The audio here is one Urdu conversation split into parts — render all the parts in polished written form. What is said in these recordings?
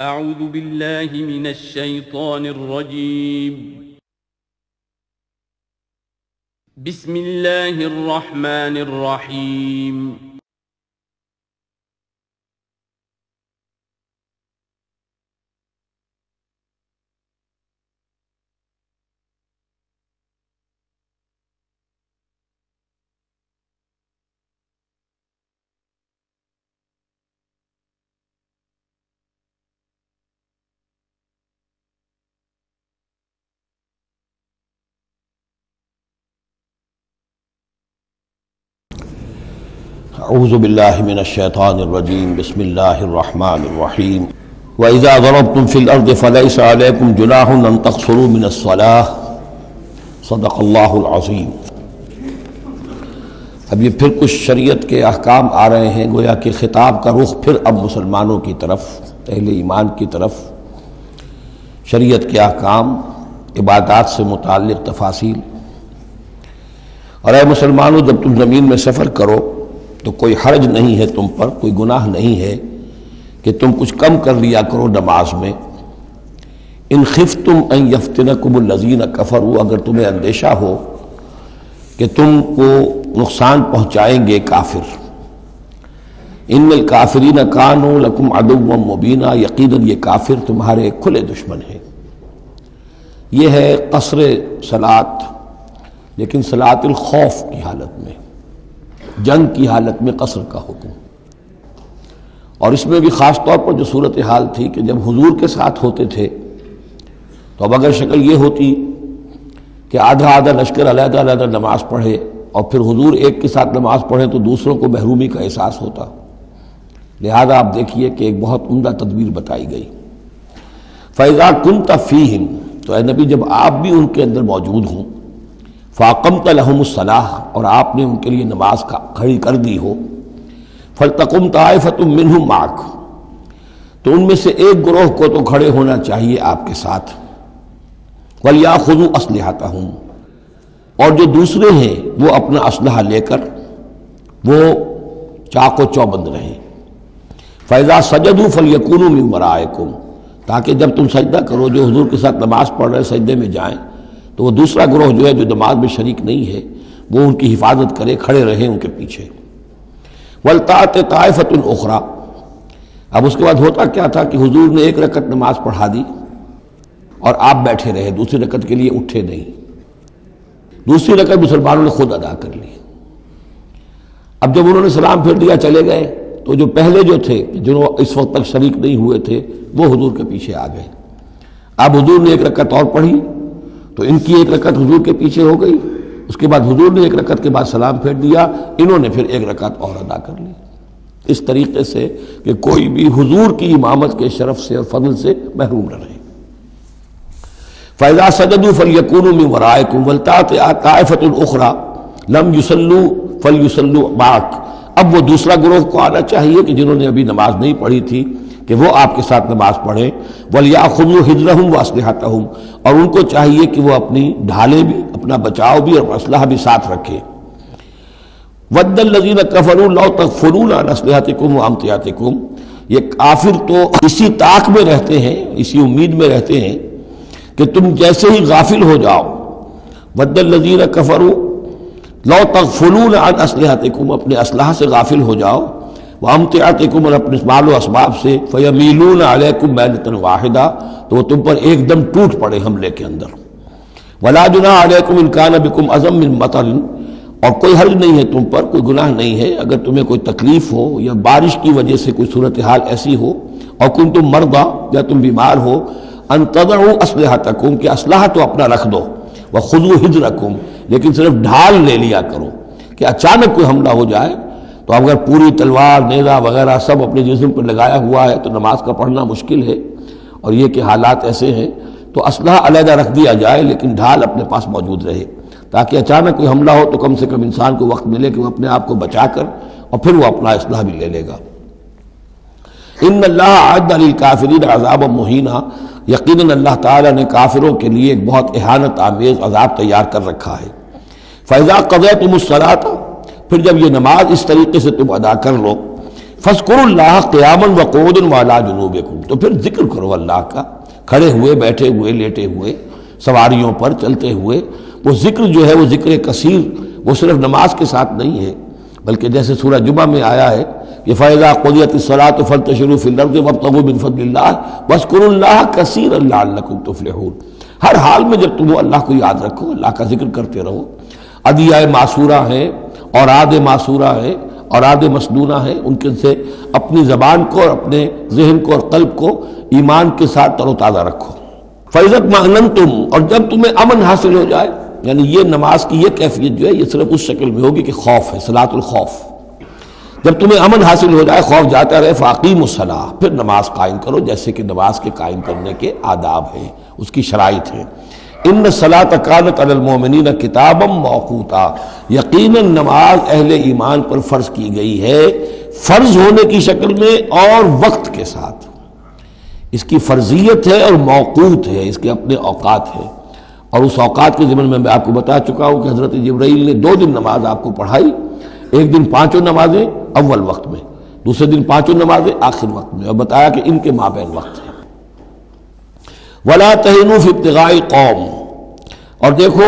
اعوذ باللہ من الشیطان الرجیم بسم اللہ الرحمن الرحیم اعوذ باللہ من الشیطان الرجیم بسم اللہ الرحمن الرحیم وَإِذَا ضَرَبْتُمْ فِي الْأَرْضِ فَلَيْسَ عَلَيْكُمْ جُنَاحٌ أَن تَقْصُرُوا مِنَ الصَّلَاةِ صدق اللہ العظیم۔ اب یہ پھر کچھ شریعت کے احکام آ رہے ہیں، گویا کہ خطاب کا رخ پھر اب مسلمانوں کی طرف، اہل ایمان کی طرف۔ شریعت کے احکام، عبادات سے متعلق تفاصیل۔ اور اے مسلمانوں، جب تم زمین میں سفر کرو تو کوئی حرج نہیں ہے تم پر، کوئی گناہ نہیں ہے کہ تم کچھ کم کر لیا کرو نماز میں۔ ان خفتم ان یفتنکم الذین کفروا، اگر تمہیں اندیشہ ہو کہ تم کو نقصان پہنچائیں گے کافر۔ ان الکافرین کانوا لکم عدوا مبینا، یقیناً یہ کافر تمہارے کھلے دشمن ہیں۔ یہ ہے قصر صلاۃ، لیکن صلاۃ الخوف کی حالت میں، جنگ کی حالت میں قصر کا حکم۔ اور اس میں بھی خاص طور پر جو صورتحال تھی کہ جب حضور کے ساتھ ہوتے تھے تو اب اگر شکل یہ ہوتی کہ آدھا آدھا لشکر علیحدہ علیحدہ نماز پڑھے اور پھر حضور ایک کے ساتھ نماز پڑھے تو دوسروں کو محرومی کا احساس ہوتا۔ لہذا آپ دیکھیے کہ ایک بہت عمدہ تدبیر بتائی گئی۔ فَإِذَا كُنْتَ فِيهِمْ، تو اے نبی جب آپ بھی ان کے اندر موجود ہوں، فَأَقَمْتَ لَهُمُ الصَّلَاةَ، اور آپ نے ان کے لیے نماز کھڑی کر دی ہو، فَلْتَقُمْ طَائِفَةٌ مِّنْهُمْ مَعَكَ، تو ان میں سے ایک گروہ کو تو کھڑے ہونا چاہیے آپ کے ساتھ، وَلْيَأْخُذُوا أَسْلِحَتَهُمْ، اور جو دوسرے ہیں وہ اپنا اسلحہ لے کر وہ چاق و چوبند رہیں۔ فَإِذَا سَجَدُوا فَلْيَكُونُوا مِن وَرَائِكُمْ، تاکہ جب تم سجدہ کرو، جو حضور کے ساتھ نماز پڑھ رہے سجدے میں جائیں تو وہ دوسرا گروہ جو ہے جو نماز میں شریک نہیں ہے وہ ان کی حفاظت کرے، کھڑے رہیں ان کے پیچھے۔ وَلْتَأْتِ طَائِفَةٌ أُخْرَىٰ، اب اس کے بعد ہوتا کیا تھا کہ حضور نے ایک رکعت نماز پڑھا دی اور آپ بیٹھے رہے، دوسری رکعت کے لیے اٹھے نہیں، دوسری رکعت مسلمانوں نے خود ادا کر لی۔ اب جب انہوں نے سلام پھیر دیا چلے گئے تو جو پہلے جو تھے جنہوں اس وقت تک شریک نہیں ہوئے تھے وہ حضور کے پیچھے آ گئے۔ اب حضور نے ایک رکعت اور پڑھی تو ان کی ایک رکعت حضور کے پیچھے ہو گئی، اس کے بعد حضور نے ایک رکعت کے بعد سلام پھیر دیا، انہوں نے پھر ایک رکعت اور ادا کر لی، اس طریقے سے کہ کوئی بھی حضور کی امامت کے شرف سے اور فضل سے محروم نہ رہے۔ فَإِذَا سَجَدُوا فَلْيَكُونُوا مِن وَرَائِكُمْ وَلْتَأْتِ طَائِفَةٌ أُخْرَىٰ لَمْ يُصَلُّوا فَلْيُصَلُّوا مَعَكَ، اب وہ دوسرا گروہ کو آنا چاہیے کہ جنہوں نے ابھی نماز نہیں پڑھی تھی کہ وہ آپ کے ساتھ نماز پڑھیں۔ وَلْيَأْخُذُوا حِذْرَهُمْ وَأَسْلِحَتَهُمْ، اور ان کو چاہیے کہ وہ اپنی ڈھالیں بھی، اپنا بچاؤ بھی اور اسلحہ بھی ساتھ رکھے۔ وَدَّ الَّذِينَ كَفَرُوا لَوْ تَغْفُلُونَ عَنْ أَسْلِحَتِكُمْ وَأَمْتِعَتِكُمْ، یہ کافر تو اسی طاق میں رہتے ہیں، اسی امید میں رہتے ہیں کہ تم جیسے ہی غافل ہو جاؤ۔ وَدَّ الَّذِينَ كَفَرُوا لَوْ تَغْفُلُونَ عَنْ أَسْلِحَتِكُمْ، اپنے اسلحہ سے غافل ہو جاؤ، وَأَمْتِعَتِكُمْ، اور اپنے مال و اسباب سے، فَيَمِيلُونَ عَلَيْكُمْ مَيْلَةً وَاحِدَةً، تو وہ تم پر ایک دم ٹوٹ پڑے حملے کے اندر۔ وَلَا جُنَاحَ عَلَيْكُمْ إِن كَانَ بِكُمْ أَذًى مِّن مَطَرٍ، اور کوئی حرج نہیں ہے تم پر، کوئی گناہ نہیں ہے اگر تمہیں کوئی تکلیف ہو یا بارش کی وجہ سے کوئی صورتحال ایسی ہو، اور کنتم مرضى، یا تم بیمار ہو، ان تضعوا اسلحتکم، کہ اسلحہ تو اپنا رکھ دو، وخذوا حذرکم، لیکن صرف ڈھال لے لیا کرو کہ اچانک کوئی حملہ ہو جائے تو اگر پوری تلوار نیزہ وغیرہ سب اپنے جسم پر لگایا ہوا ہے تو نماز کا پڑھنا مشکل ہے، اور یہ کہ حالات ایسے ہیں تو اسلحہ علیحدہ رکھ دیا جائے لیکن ڈھال اپنے پاس موجود رہے، تاکہ اچانک کوئی حملہ ہو تو کم سے کم انسان کو وقت ملے کہ وہ اپنے آپ کو بچا کر اور پھر وہ اپنا اسلحہ بھی لے لے گا۔ ان اللہ اعد للکافرین عذابا مہینا، یقیناً اللہ تعالیٰ نے کافروں کے لیے ایک بہت اہانت آمیز عذاب تیار کر رکھا ہے۔ فَإِذَا قَضَيْتُمُ الصَّلَاةَ، پھر جب یہ نماز اس طریقے سے تم ادا کر لو، فاذکروا اللہ قیاما وقعودا وعلی جنوبکم، تو پھر ذکر کرو اللہ کا کھڑے ہوئے، بیٹھے ہوئے، لیٹے ہوئے، سواریوں پر چلتے ہوئے۔ وہ ذکر جو ہے وہ ذکر کثیر، وہ صرف نماز کے ساتھ نہیں ہے، بلکہ جیسے سورہ جمعہ میں آیا ہے کہ فَإِذَا قُضِيَتِ الصَّلَاةُ فَانتَشِرُوا فِي الْأَرْضِ وَابْتَغُوا مِن فَضْلِ اللَّهِ وَاذْكُرُوا اللَّهَ كَثِيرًا لَعَلَّكُمْ تُفْلِحُونَ۔ ہر حال میں جب تم اللہ کو یاد رکھو، اللہ کا ذکر کرتے رہو۔ ادعیہ معصورہ ہیں، اوراد معصورہ ہیں، اوراد مسنونہ ہیں، ان کے سے اپنی زبان کو اور اپنے ذہن کو اور قلب کو ایمان کے ساتھ تر و تازہ رکھو۔ فَإِذَا اطْمَأْنَنْتُمْ، اور جب تمہیں امن حاصل ہو جائے، یعنی یہ نماز کی یہ کیفیت جو ہے یہ صرف اس شکل میں ہوگی کہ خوف ہے، صلاۃ الخوف۔ جب تمہیں امن حاصل ہو جائے، خوف جاتا رہے، فَأَقِیمُوا الصَّلَاةَ، پھر نماز قائم کرو، جیسے کہ نماز کے قائم کرنے کے آداب ہیں، اس کی شرائط ہیں۔ ان الصلاۃ کانت علی المؤمنین کتابا موقوتا، یقیناً نماز اہل ایمان پر فرض کی گئی ہے، فرض ہونے کی شکل میں اور وقت کے ساتھ۔ اس کی فرضیت ہے اور موقوت ہے، اس کے اپنے اوقات ہیں، اور اس اوقات کے ضمن میں آپ کو بتا چکا ہوں کہ حضرت جبرائیل نے 2 دن نماز آپ کو پڑھائی، ایک دن 5 نمازیں اول وقت میں، دوسرے دن 5 نمازیں آخر وقت میں، اور بتایا کہ ان کے مابین وقت ہے۔ وَلَا تَهِنُوا فِي ابْتِغَاءِ الْقَوْمِ، اور دیکھو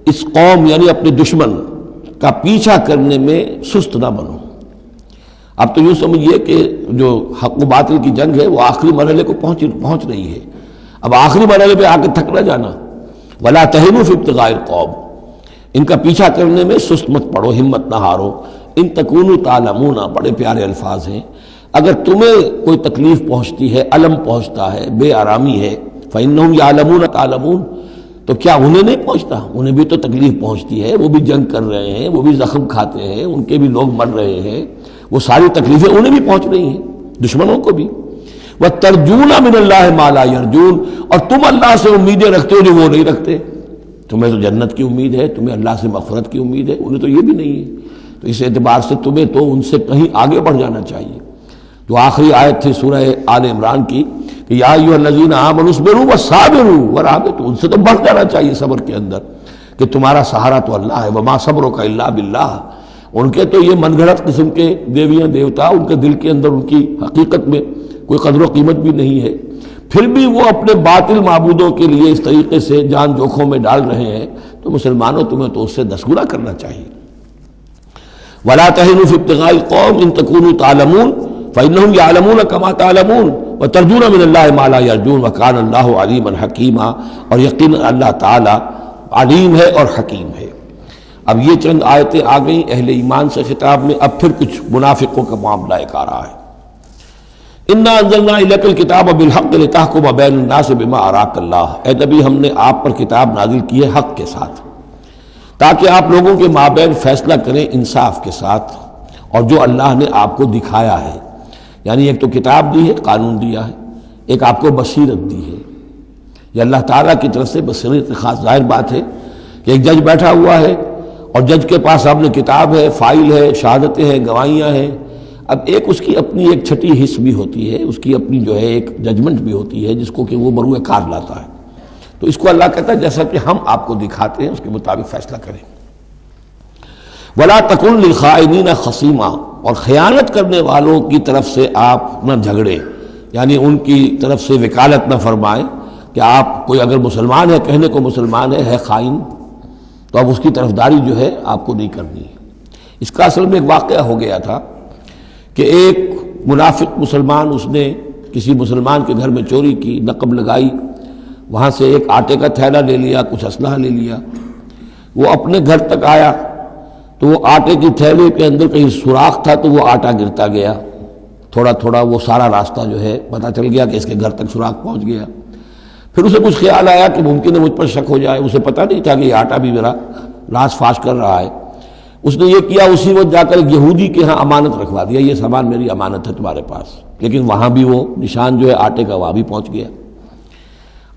اس قوم یعنی اپنے دشمن کا پیچھا کرنے میں سست نہ بنو۔ اب تو یوں سمجھیے کہ جو حق و باطل کی جنگ ہے وہ آخری مرحلے کو پہنچ رہی ہے، اب آخری مرحلے پہ آ کے تھک نہ جانا۔ وَلَا تَهِنُوا فِي ابْتِغَاءِ الْقَوْمِ، ان کا پیچھا کرنے میں سست مت پڑو، ہمت نہ ہارو۔ ان تکونوا تعلمون، بڑے پیارے الفاظ ہیں، اگر تمہیں کوئی تکلیف پہنچتی ہے، الم پہنچتا ہے، بے آرامی ہے، فَإِنَّهُمْ يَعْلَمُونَ تَعْلَمُونَ، تو کیا انہیں نہیں پہنچتا؟ انہیں بھی تو تکلیف پہنچتی ہے، وہ بھی جنگ کر رہے ہیں، وہ بھی زخم کھاتے ہیں، ان کے بھی لوگ مر رہے ہیں، وہ ساری تکلیفیں انہیں بھی پہنچ رہی ہیں، دشمنوں کو بھی۔ وَتَرْجُونَ مِنَ اللَّهِ مَا لَا يَرْجُونَ، اور تم اللہ سے امیدیں رکھتے ہو جو وہ نہیں رکھتے۔ تمہیں تو جنت کی امید ہے، تمہیں اللہ سے مغفرت کی امید ہے، انہیں تو یہ بھی نہیں ہے، تو اس اعتبار سے تمہیں تو ان سے کہیں آگے بڑھ جانا چاہیے۔ جو آخری آیت تھی سورہ آل عمران کی کہ یا ایھا الذین آمنوا اصبروا وصابروا ورابطوا، ان سے تو بڑھ جانا چاہیے صبر کے اندر کہ تمہارا سہارا تو اللہ ہے، وما صبرک الا باللہ۔ ان کے تو یہ من گھڑت قسم کے دیویاں دیوتا، ان کے دل کے اندر ان کی حقیقت میں کوئی قدر و قیمت بھی نہیں ہے، پھر بھی وہ اپنے باطل معبودوں کے لیے اس طریقے سے جان جوکھوں میں ڈال رہے ہیں، تو مسلمانوں تمہیں تو اس سے 10 گنا کرنا چاہیے۔ وَلَا تَهِنُوا فِي ابْتِغَاءِ الْقَوْمِ إِن تَكُونُوا تَعْلَمُونَ فَإِنَّهُمْ يَعْلَمُونَ كَمَا تَعْلَمُونَ وَتَرْجُونَ مِنَ اللَّهِ مَا لَا يَرْجُونَ وَكَانَ اللَّهُ عَلِيمًا حَكِيمًا، اور یقیناً اللہ تعالیٰ علیم ہے اور حکیم ہے۔ اب یہ چند آیتیں آ گئیں اہل ایمان سے خطاب میں، اب پھر کچھ منافقوں کا معاملہ ایک آ رہا ہے۔ اِنَّا أَنزَلْنَا إِلَيْكَ الْكِتَابَ بِالْحَقِّ لِتَحْكُمَ بَيْنَ النَّاسِ بِمَا أَرَاكَ اللَّهُ، اے نبی ہم نے آپ پر کتاب نازل کی ہے حق کے ساتھ، تاکہ آپ لوگوں کے مابین فیصلہ کریں انصاف کے ساتھ، اور جو اللہ نے آپ کو دکھایا ہے، یعنی ایک تو کتاب دی ہے، قانون دیا ہے، ایک آپ کو بصیرت دی ہے، یہ اللہ تعالیٰ کی طرف سے بصیرت خاص۔ ظاہر بات ہے کہ ایک جج بیٹھا ہوا ہے اور جج کے پاس سامنے کتاب ہے، فائل ہے، شہادتیں ہیں، گواہیاں ہیں، اب ایک اس کی اپنی ایک چھٹی حص بھی ہوتی ہے، اس کی اپنی جو ہے ایک ججمنٹ بھی ہوتی ہے جس کو کہ وہ بروئے کار لاتا ہے، تو اس کو اللہ کہتا ہے جیسا کہ ہم آپ کو دکھاتے ہیں اس کے مطابق فیصلہ کریں۔ وَلَا تَكُن لِلْخَائِنِينَ خَصِيمًا، اور خیانت کرنے والوں کی طرف سے آپ نہ جھگڑے، یعنی ان کی طرف سے وکالت نہ فرمائیں کہ آپ کوئی اگر مسلمان ہے، کہنے کو مسلمان ہے خائن، تو اب اس کی طرفداری جو ہے آپ کو نہیں کرنی ہے۔ اس کا اصل میں ایک واقعہ ہو گیا تھا کہ ایک منافق مسلمان، اس نے کسی مسلمان کے گھر میں چوری کی، نقب لگائی، وہاں سے ایک آٹے کا تھیلا لے لیا، کچھ اسلحہ لے لیا، وہ اپنے گھر تک آیا تو وہ آٹے کی تھیلے کے اندر کہیں سوراخ تھا تو وہ آٹا گرتا گیا، تھوڑا تھوڑا وہ سارا راستہ جو ہے پتہ چل گیا کہ اس کے گھر تک سوراخ پہنچ گیا۔ پھر اسے کچھ خیال آیا کہ ممکن ہے مجھ پر شک ہو جائے، اسے پتہ نہیں تھا کہ یہ آٹا بھی میرا راز فاش کر رہا ہے۔ اس نے یہ کیا، اسی وقت جا کر ایک یہودی کے ہاں امانت رکھوا دیا، یہ سامان میری امانت ہے تمہارے پاس، لیکن وہاں بھی وہ نشان جو ہے آٹے کا وہاں بھی پہنچ گیا۔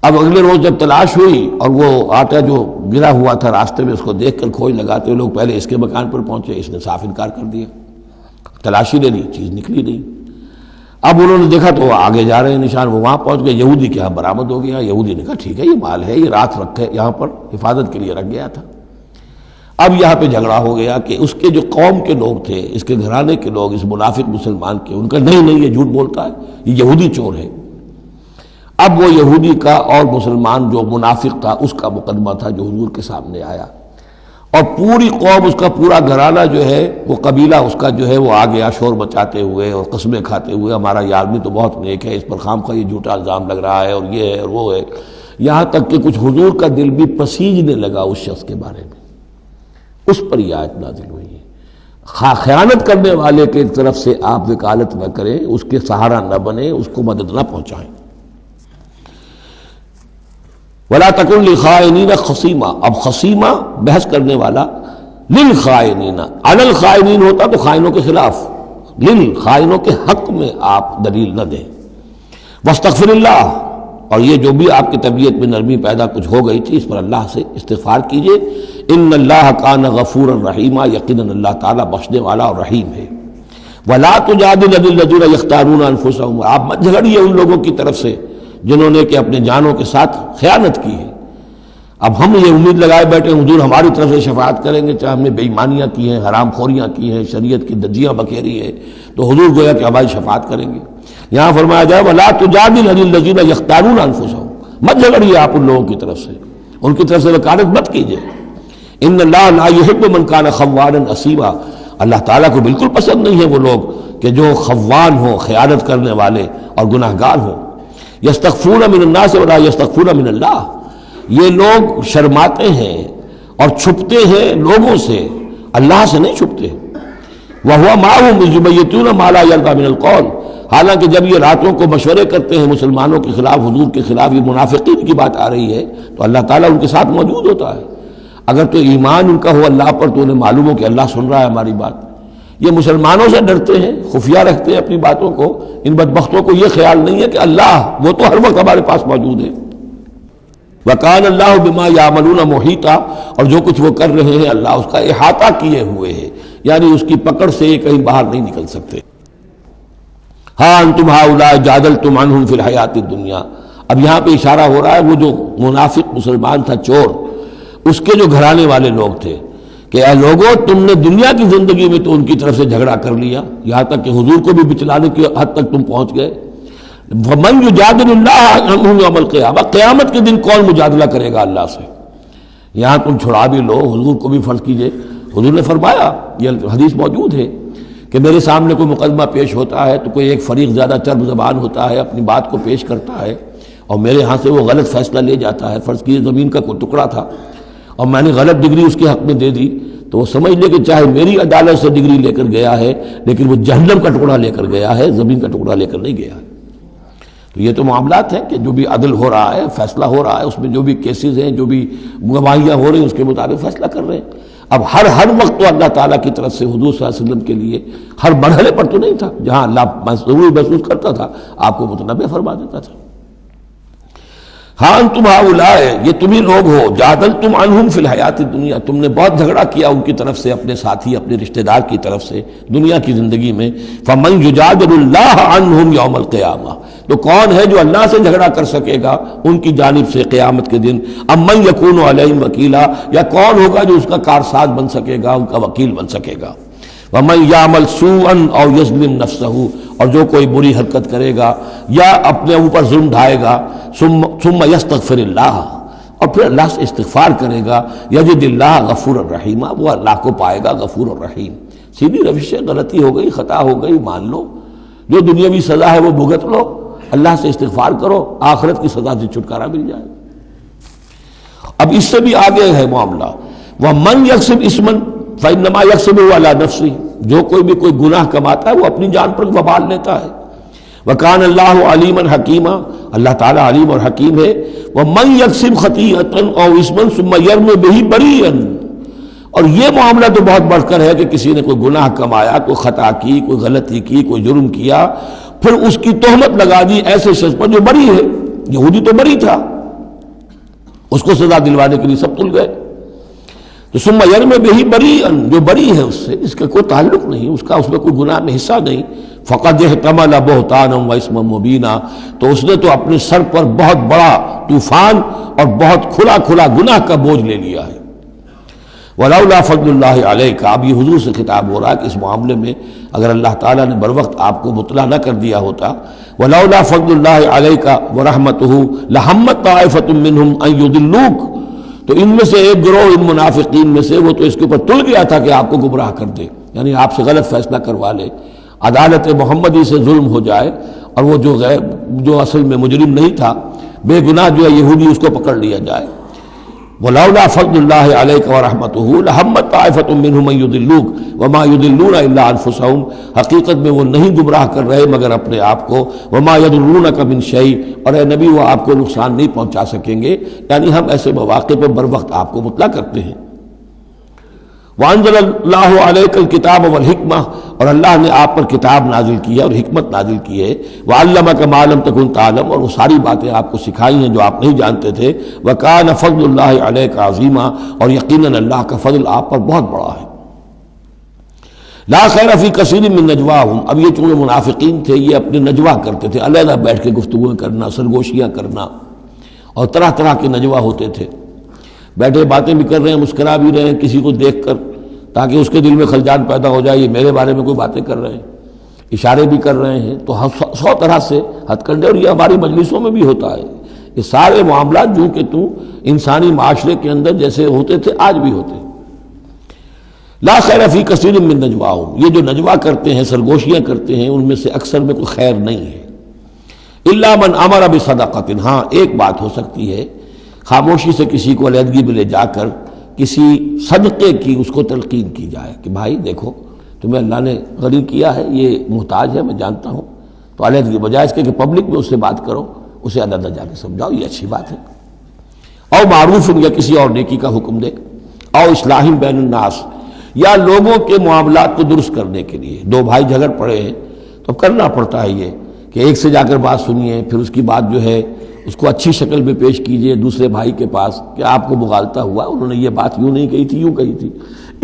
اب اگلے روز جب تلاش ہوئی اور وہ آٹا جو گرا ہوا تھا راستے میں، اس کو دیکھ کر کھوج لگاتے ہوئے لوگ پہلے اس کے مکان پر پہنچے، اس نے صاف انکار کر دیا، تلاشی لے لی، چیز نکلی نہیں۔ اب انہوں نے دیکھا تو وہ آگے جا رہے ہیں نشان، وہ وہاں پہنچ گئے، یہودی کے ہاں برآمد ہو گیا۔ یہودی نے کہا ٹھیک ہے، یہ مال ہے، یہ رات رکھے یہاں پر حفاظت کے لیے رکھ گیا تھا۔ اب یہاں پہ جھگڑا ہو گیا کہ اس کے جو قوم کے لوگ تھے، اس کے گھرانے کے لوگ، اس منافق مسلمان کے، ان کا نہیں یہ جھوٹ بولتا ہے، یہ یہودی چور ہے۔ اب وہ یہودی کا اور مسلمان جو منافق تھا اس کا مقدمہ تھا جو حضور کے سامنے آیا، اور پوری قوم، اس کا پورا گھرانہ جو ہے، وہ قبیلہ اس کا جو ہے وہ آ گیا شور مچاتے ہوئے اور قسمیں کھاتے ہوئے، ہمارا یہ آدمی تو بہت نیک ہے، اس پر خامخواہ یہ جھوٹا الزام لگ رہا ہے، اور یہ ہے اور وہ ہے، یہاں تک کہ کچھ حضور کا دل بھی پسیجنے لگا اس شخص کے بارے میں۔ اس پر یہ آیت نازل ہوئی ہے، خیانت کرنے والے کی طرف سے آپ وکالت نہ کریں، اس کے سہارا نہ بنیں، اس کو مدد نہ پہنچائیں۔ وَلَا تَكُنْ لِلْخَائِنِينَ خَصِيمًا، اب خصیمہ بحث کرنے والا، للخائنین، علی الخائنین ہوتا تو خائنوں کے خلاف، للخائنوں کے حق میں آپ دلیل نہ دیں۔ وَاسْتَغْفِرِ اللَّهَ، اور یہ جو بھی آپ کی طبیعت میں نرمی پیدا کچھ ہو گئی تھی، اس پر اللہ سے استغفار کیجئے، ان اللہ کان غفورا رحیما، یقیناً اللہ تعالیٰ بخشنے والا اور رحیم ہے۔ وَلَا تُجَادِلْ عَنِ الَّذِينَ يَخْتَانُونَ أَنفُسَهُمْ، آپ مت جھگڑیے ان لوگوں کی طرف سے جنہوں نے کہ اپنے جانوں کے ساتھ خیانت کی ہے۔ اب ہم یہ امید لگائے بیٹھے حضور ہماری طرف سے شفاعت کریں گے، چاہے ہم نے بے ایمانیاں کی ہیں، حرام خوریاں کی ہیں، شریعت کی دجیاں بکھیری ہیں، تو حضور گویا کہ ہماری شفاعت کریں گے۔ یہاں فرمایا جائے وَلَا تُجَادِلْ عَنِ الَّذِينَ يَخْتَانُونَ أَنفُسَهُمْ، مت جھگڑیے آپ ان لوگوں کی طرف سے، ان کی طرف سے وکالت مت کیجیے۔ ان اللہ لا يحب من كان خوانا اثیما، اللہ تعالیٰ کو بالکل پسند نہیں ہے وہ لوگ کہ جو خوان ہوں، خیانت کرنے والے اور گناہ گار ہوں۔ یستخفون من الناس ولا یستخفون من اللہ، یہ لوگ شرماتے ہیں اور چھپتے ہیں لوگوں سے، اللہ سے نہیں چھپتے۔ وَهُوَ مَعَهُمْ إِذْ يُبَيِّتُونَ مَا لَا يَرْضَىٰ مِنَ الْقَوْلِ، حالانکہ جب یہ راتوں کو مشورے کرتے ہیں مسلمانوں کے خلاف، حضور کے خلاف، یہ منافقین کی بات آ رہی ہے، تو اللہ تعالیٰ ان کے ساتھ موجود ہوتا ہے۔ اگر تو ایمان ان کا ہو اللہ پر تو انہیں معلوم ہو کہ اللہ سن رہا ہے ہماری بات۔ یہ مسلمانوں سے ڈرتے ہیں، خفیہ رکھتے ہیں اپنی باتوں کو، ان بدبختوں کو یہ خیال نہیں ہے کہ اللہ وہ تو ہر وقت ہمارے پاس موجود ہے۔ وَكَانَ اللَّهُ بِمَا يَعْمَلُونَ مُحِيطًا، اور جو کچھ وہ کر رہے ہیں اللہ اس کا احاطہ کیے ہوئے ہے، یعنی اس کی پکڑ سے یہ کہیں باہر نہیں نکل سکتے۔ ہاں انتم ہؤلاء جادلتم عنہم فی الحیاۃ الدنیا، اب یہاں پہ اشارہ ہو رہا ہے وہ جو منافق مسلمان تھا، چور، اس کے جو گھرانے والے لوگ تھے کہ اے لوگوں تم نے دنیا کی زندگی میں تو ان کی طرف سے جھگڑا کر لیا، یہاں تک کہ حضور کو بھی بچلانے کی حد تک تم پہنچ گئے۔ وَمَن يُجَادِلُ اللَّهَ عَنْهُ يَوْمَ الْقِيَامَةِ، قیامت کے دن کون مجادلہ کرے گا اللہ سے؟ یہاں تم چھڑا بھی لو، حضور کو بھی فرض کیجئے، حضور نے فرمایا، یہ حدیث موجود ہے کہ میرے سامنے کوئی مقدمہ پیش ہوتا ہے تو کوئی ایک فریق زیادہ چرب زبان ہوتا ہے، اپنی بات کو پیش کرتا ہے اور میرے ہاں سے وہ غلط فیصلہ لے جاتا ہے۔ فرض کیجئے زمین کا کوئی ٹکڑا تھا اور میں نے غلط ڈگری اس کے حق میں دے دی، تو وہ سمجھ لے کہ چاہے میری عدالت سے ڈگری لے کر گیا ہے لیکن وہ جہنم کا ٹکڑا لے کر گیا ہے، زمین کا ٹکڑا لے کر نہیں گیا ہے۔ تو یہ تو معاملات ہیں کہ جو بھی عدل ہو رہا ہے، فیصلہ ہو رہا ہے، اس میں جو بھی کیسز ہیں، جو بھی گواہیاں ہو رہی ہیں، اس کے مطابق فیصلہ کر رہے ہیں۔ اب ہر وقت تو اللہ تعالیٰ کی طرف سے حضور صلی اللہ علیہ وسلم کے لیے ہر مرحلے پر تو نہیں تھا، جہاں اللہ ضروری محسوس کرتا تھا آپ کو متنبع فرما دیتا تھا۔ ہاں انتم ہؤلاء، یہ تمہیں لوگ ہو، جادلتم عنہم فی الحیات الدنیا، تم نے بہت جھگڑا کیا ان کی طرف سے، اپنے ساتھی، اپنے رشتہ دار کی طرف سے دنیا کی زندگی میں۔ فمن یجادل اللہ عنہم یوم القیامہ، تو کون ہے جو اللہ سے جھگڑا کر سکے گا ان کی جانب سے قیامت کے دن؟ ام من یکون علیہم وکیلا، یا کون ہوگا جو اس کا کارساز بن سکے گا، ان کا وکیل بن سکے گا؟ وَمَن يَعْمَلْ سُوءًا أَوْ يَظْلِمْ نَفْسَهُ، اور جو کوئی بری حرکت کرے گا یا اپنے اوپر ظلم ڈھائے گا، ثُمَّ يَسْتَغْفِرِ اللَّهَ، اور پھر اللہ سے استغفار کرے گا، يَجِدِ اللَّهَ غَفُورًا رَحِيمًا، وہ اللہ کو پائے گا غفور الرحیم۔ سیدھی روش ہے، غلطی ہو گئی، خطا ہو گئی، مان لو، جو دنیاوی سزا ہے وہ بھگت لو، اللہ سے استغفار کرو، آخرت کی سزا سے چھٹکارا مل جائے۔ اب اس سے بھی آگے ہے معاملہ، وَمَن يَكْسِبْ إِثْمًا فَإِنَّمَا يَكْسِبُهُ عَلَى نَفْسِهِ، جو کوئی بھی کوئی گناہ کماتا ہے وہ اپنی جان پر وبال لیتا ہے۔ وَكَانَ اللَّهُ عَلِيمًا حَكِيمًا، اللہ تعالیٰ علیم اور حکیم ہے۔ وَمَن يَكْسِبْ خَطِيئَةً أَوْ إِثْمًا ثُمَّ يَرْمِ بِهِ بَرِيئًا، اور یہ معاملہ تو بہت بڑھ کر ہے کہ کسی نے کوئی گناہ کمایا، کوئی خطا کی، کوئی غلطی کی، کوئی جرم کیا، پھر اس کی تہمت لگا دی ایسے شخص پر جو بری ہے۔ یہودی تو بری تھا، اس کو سزا دلوانے کے لیے سب تل گئے۔ تو ثم یرمی بہ بریئا، جو بری ہے اس سے، اس کا کوئی تعلق نہیں، اس کا اس میں کوئی گناہ میں حصہ نہیں، فقد احتمل بہتانا و اسما مبینا، تو اس نے تو اپنے سر پر بہت بڑا طوفان اور بہت کھلا کھلا گناہ کا بوجھ لے لیا ہے۔ ولولا فضل اللہ علیک، اب یہ حضور سے خطاب ہو رہا ہے کہ اس معاملے میں اگر اللہ تعالیٰ نے بروقت آپ کو مطلع نہ کر دیا ہوتا، ولولا فضل اللہ علیک ورحمتہ لہمت طائفۃ منہم ان یضلوک، تو ان میں سے ایک گروہ ان منافقین میں سے وہ تو اس کے اوپر تل گیا تھا کہ آپ کو گمراہ کر دے، یعنی آپ سے غلط فیصلہ کروا لے، عدالت محمدی سے ظلم ہو جائے، اور وہ جو اصل میں مجرم نہیں تھا، بے گناہ جو ہے یہودی، اس کو پکڑ لیا جائے۔ ولولا فضل اللہ علیک ورحمتہ لہمت طائفۃ منہم ان یضلوک وما یضلون الا انفسہم، حقیقت میں وہ نہیں گمراہ کر رہے مگر اپنے آپ کو، وما یضرونک من شیء، اور اے نبی وہ آپ کو نقصان نہیں پہنچا سکیں گے، یعنی ہم ایسے مواقع پہ بروقت آپ کو مطلع کرتے ہیں۔ وانزل اللہ علیک الکتاب والحکمہ، اور اللہ نے آپ پر کتاب نازل کی ہے اور حکمت نازل کی ہے، وعلمک ما لم تکن تعلم، اور وہ ساری باتیں آپ کو سکھائی ہیں جو آپ نہیں جانتے تھے، وکان فضل اللہ علیک عظیما، اور یقیناً اللہ کا فضل آپ پر بہت بڑا ہے۔ لا خیر فی کثیر من نجواہم، اب یہ چونکہ منافقین تھے یہ اپنے نجوا کرتے تھے، علیحدہ بیٹھ کے گفتگویں کرنا، سرگوشیاں کرنا، اور طرح طرح کے نجوا ہوتے تھے، بیٹھے باتیں بھی کر رہے ہیں، مسکرا بھی رہے ہیں کسی کو دیکھ کر تاکہ اس کے دل میں خلجان پیدا ہو جائے، یہ میرے بارے میں کوئی باتیں کر رہے ہیں، اشارے بھی کر رہے ہیں، تو 100 طرح سے ہتھ کنڈے، اور یہ ہماری مجلسوں میں بھی ہوتا ہے، یہ سارے معاملات جو کہ انسانی معاشرے کے اندر جیسے ہوتے تھے آج بھی ہوتے ہیں۔ لا خیر فی کثیر من نجواہم، یہ جو نجوا کرتے ہیں، سرگوشیاں کرتے ہیں، ان میں سے اکثر میں کوئی خیر نہیں ہے، الا من امر بصدقۃ، ہاں ایک بات ہو سکتی ہے، خاموشی سے کسی کو علیحدگی میں لے جا کر کسی صدقے کی اس کو تلقین کی جائے کہ بھائی دیکھو تمہیں اللہ نے غنی کیا ہے، یہ محتاج ہے میں جانتا ہوں، تو علیحدگی بجائے اس کے کہ پبلک میں اس سے بات کرو، اسے علیحدہ جا کے سمجھاؤ، یہ اچھی بات ہے۔ او معروف، یا کسی اور نیکی کا حکم دے، او اصلاح بین الناس، یا لوگوں کے معاملات کو درست کرنے کے لیے، دو بھائی جھگڑ پڑے ہیں تو کرنا پڑتا ہے یہ کہ ایک سے جا کر بات سنیے، پھر اس کی بات جو ہے اس کو اچھی شکل میں پیش کیجئے دوسرے بھائی کے پاس کہ آپ کو مغالطہ ہوا، انہوں نے یہ بات یوں نہیں کہی تھی، یوں کہی تھی،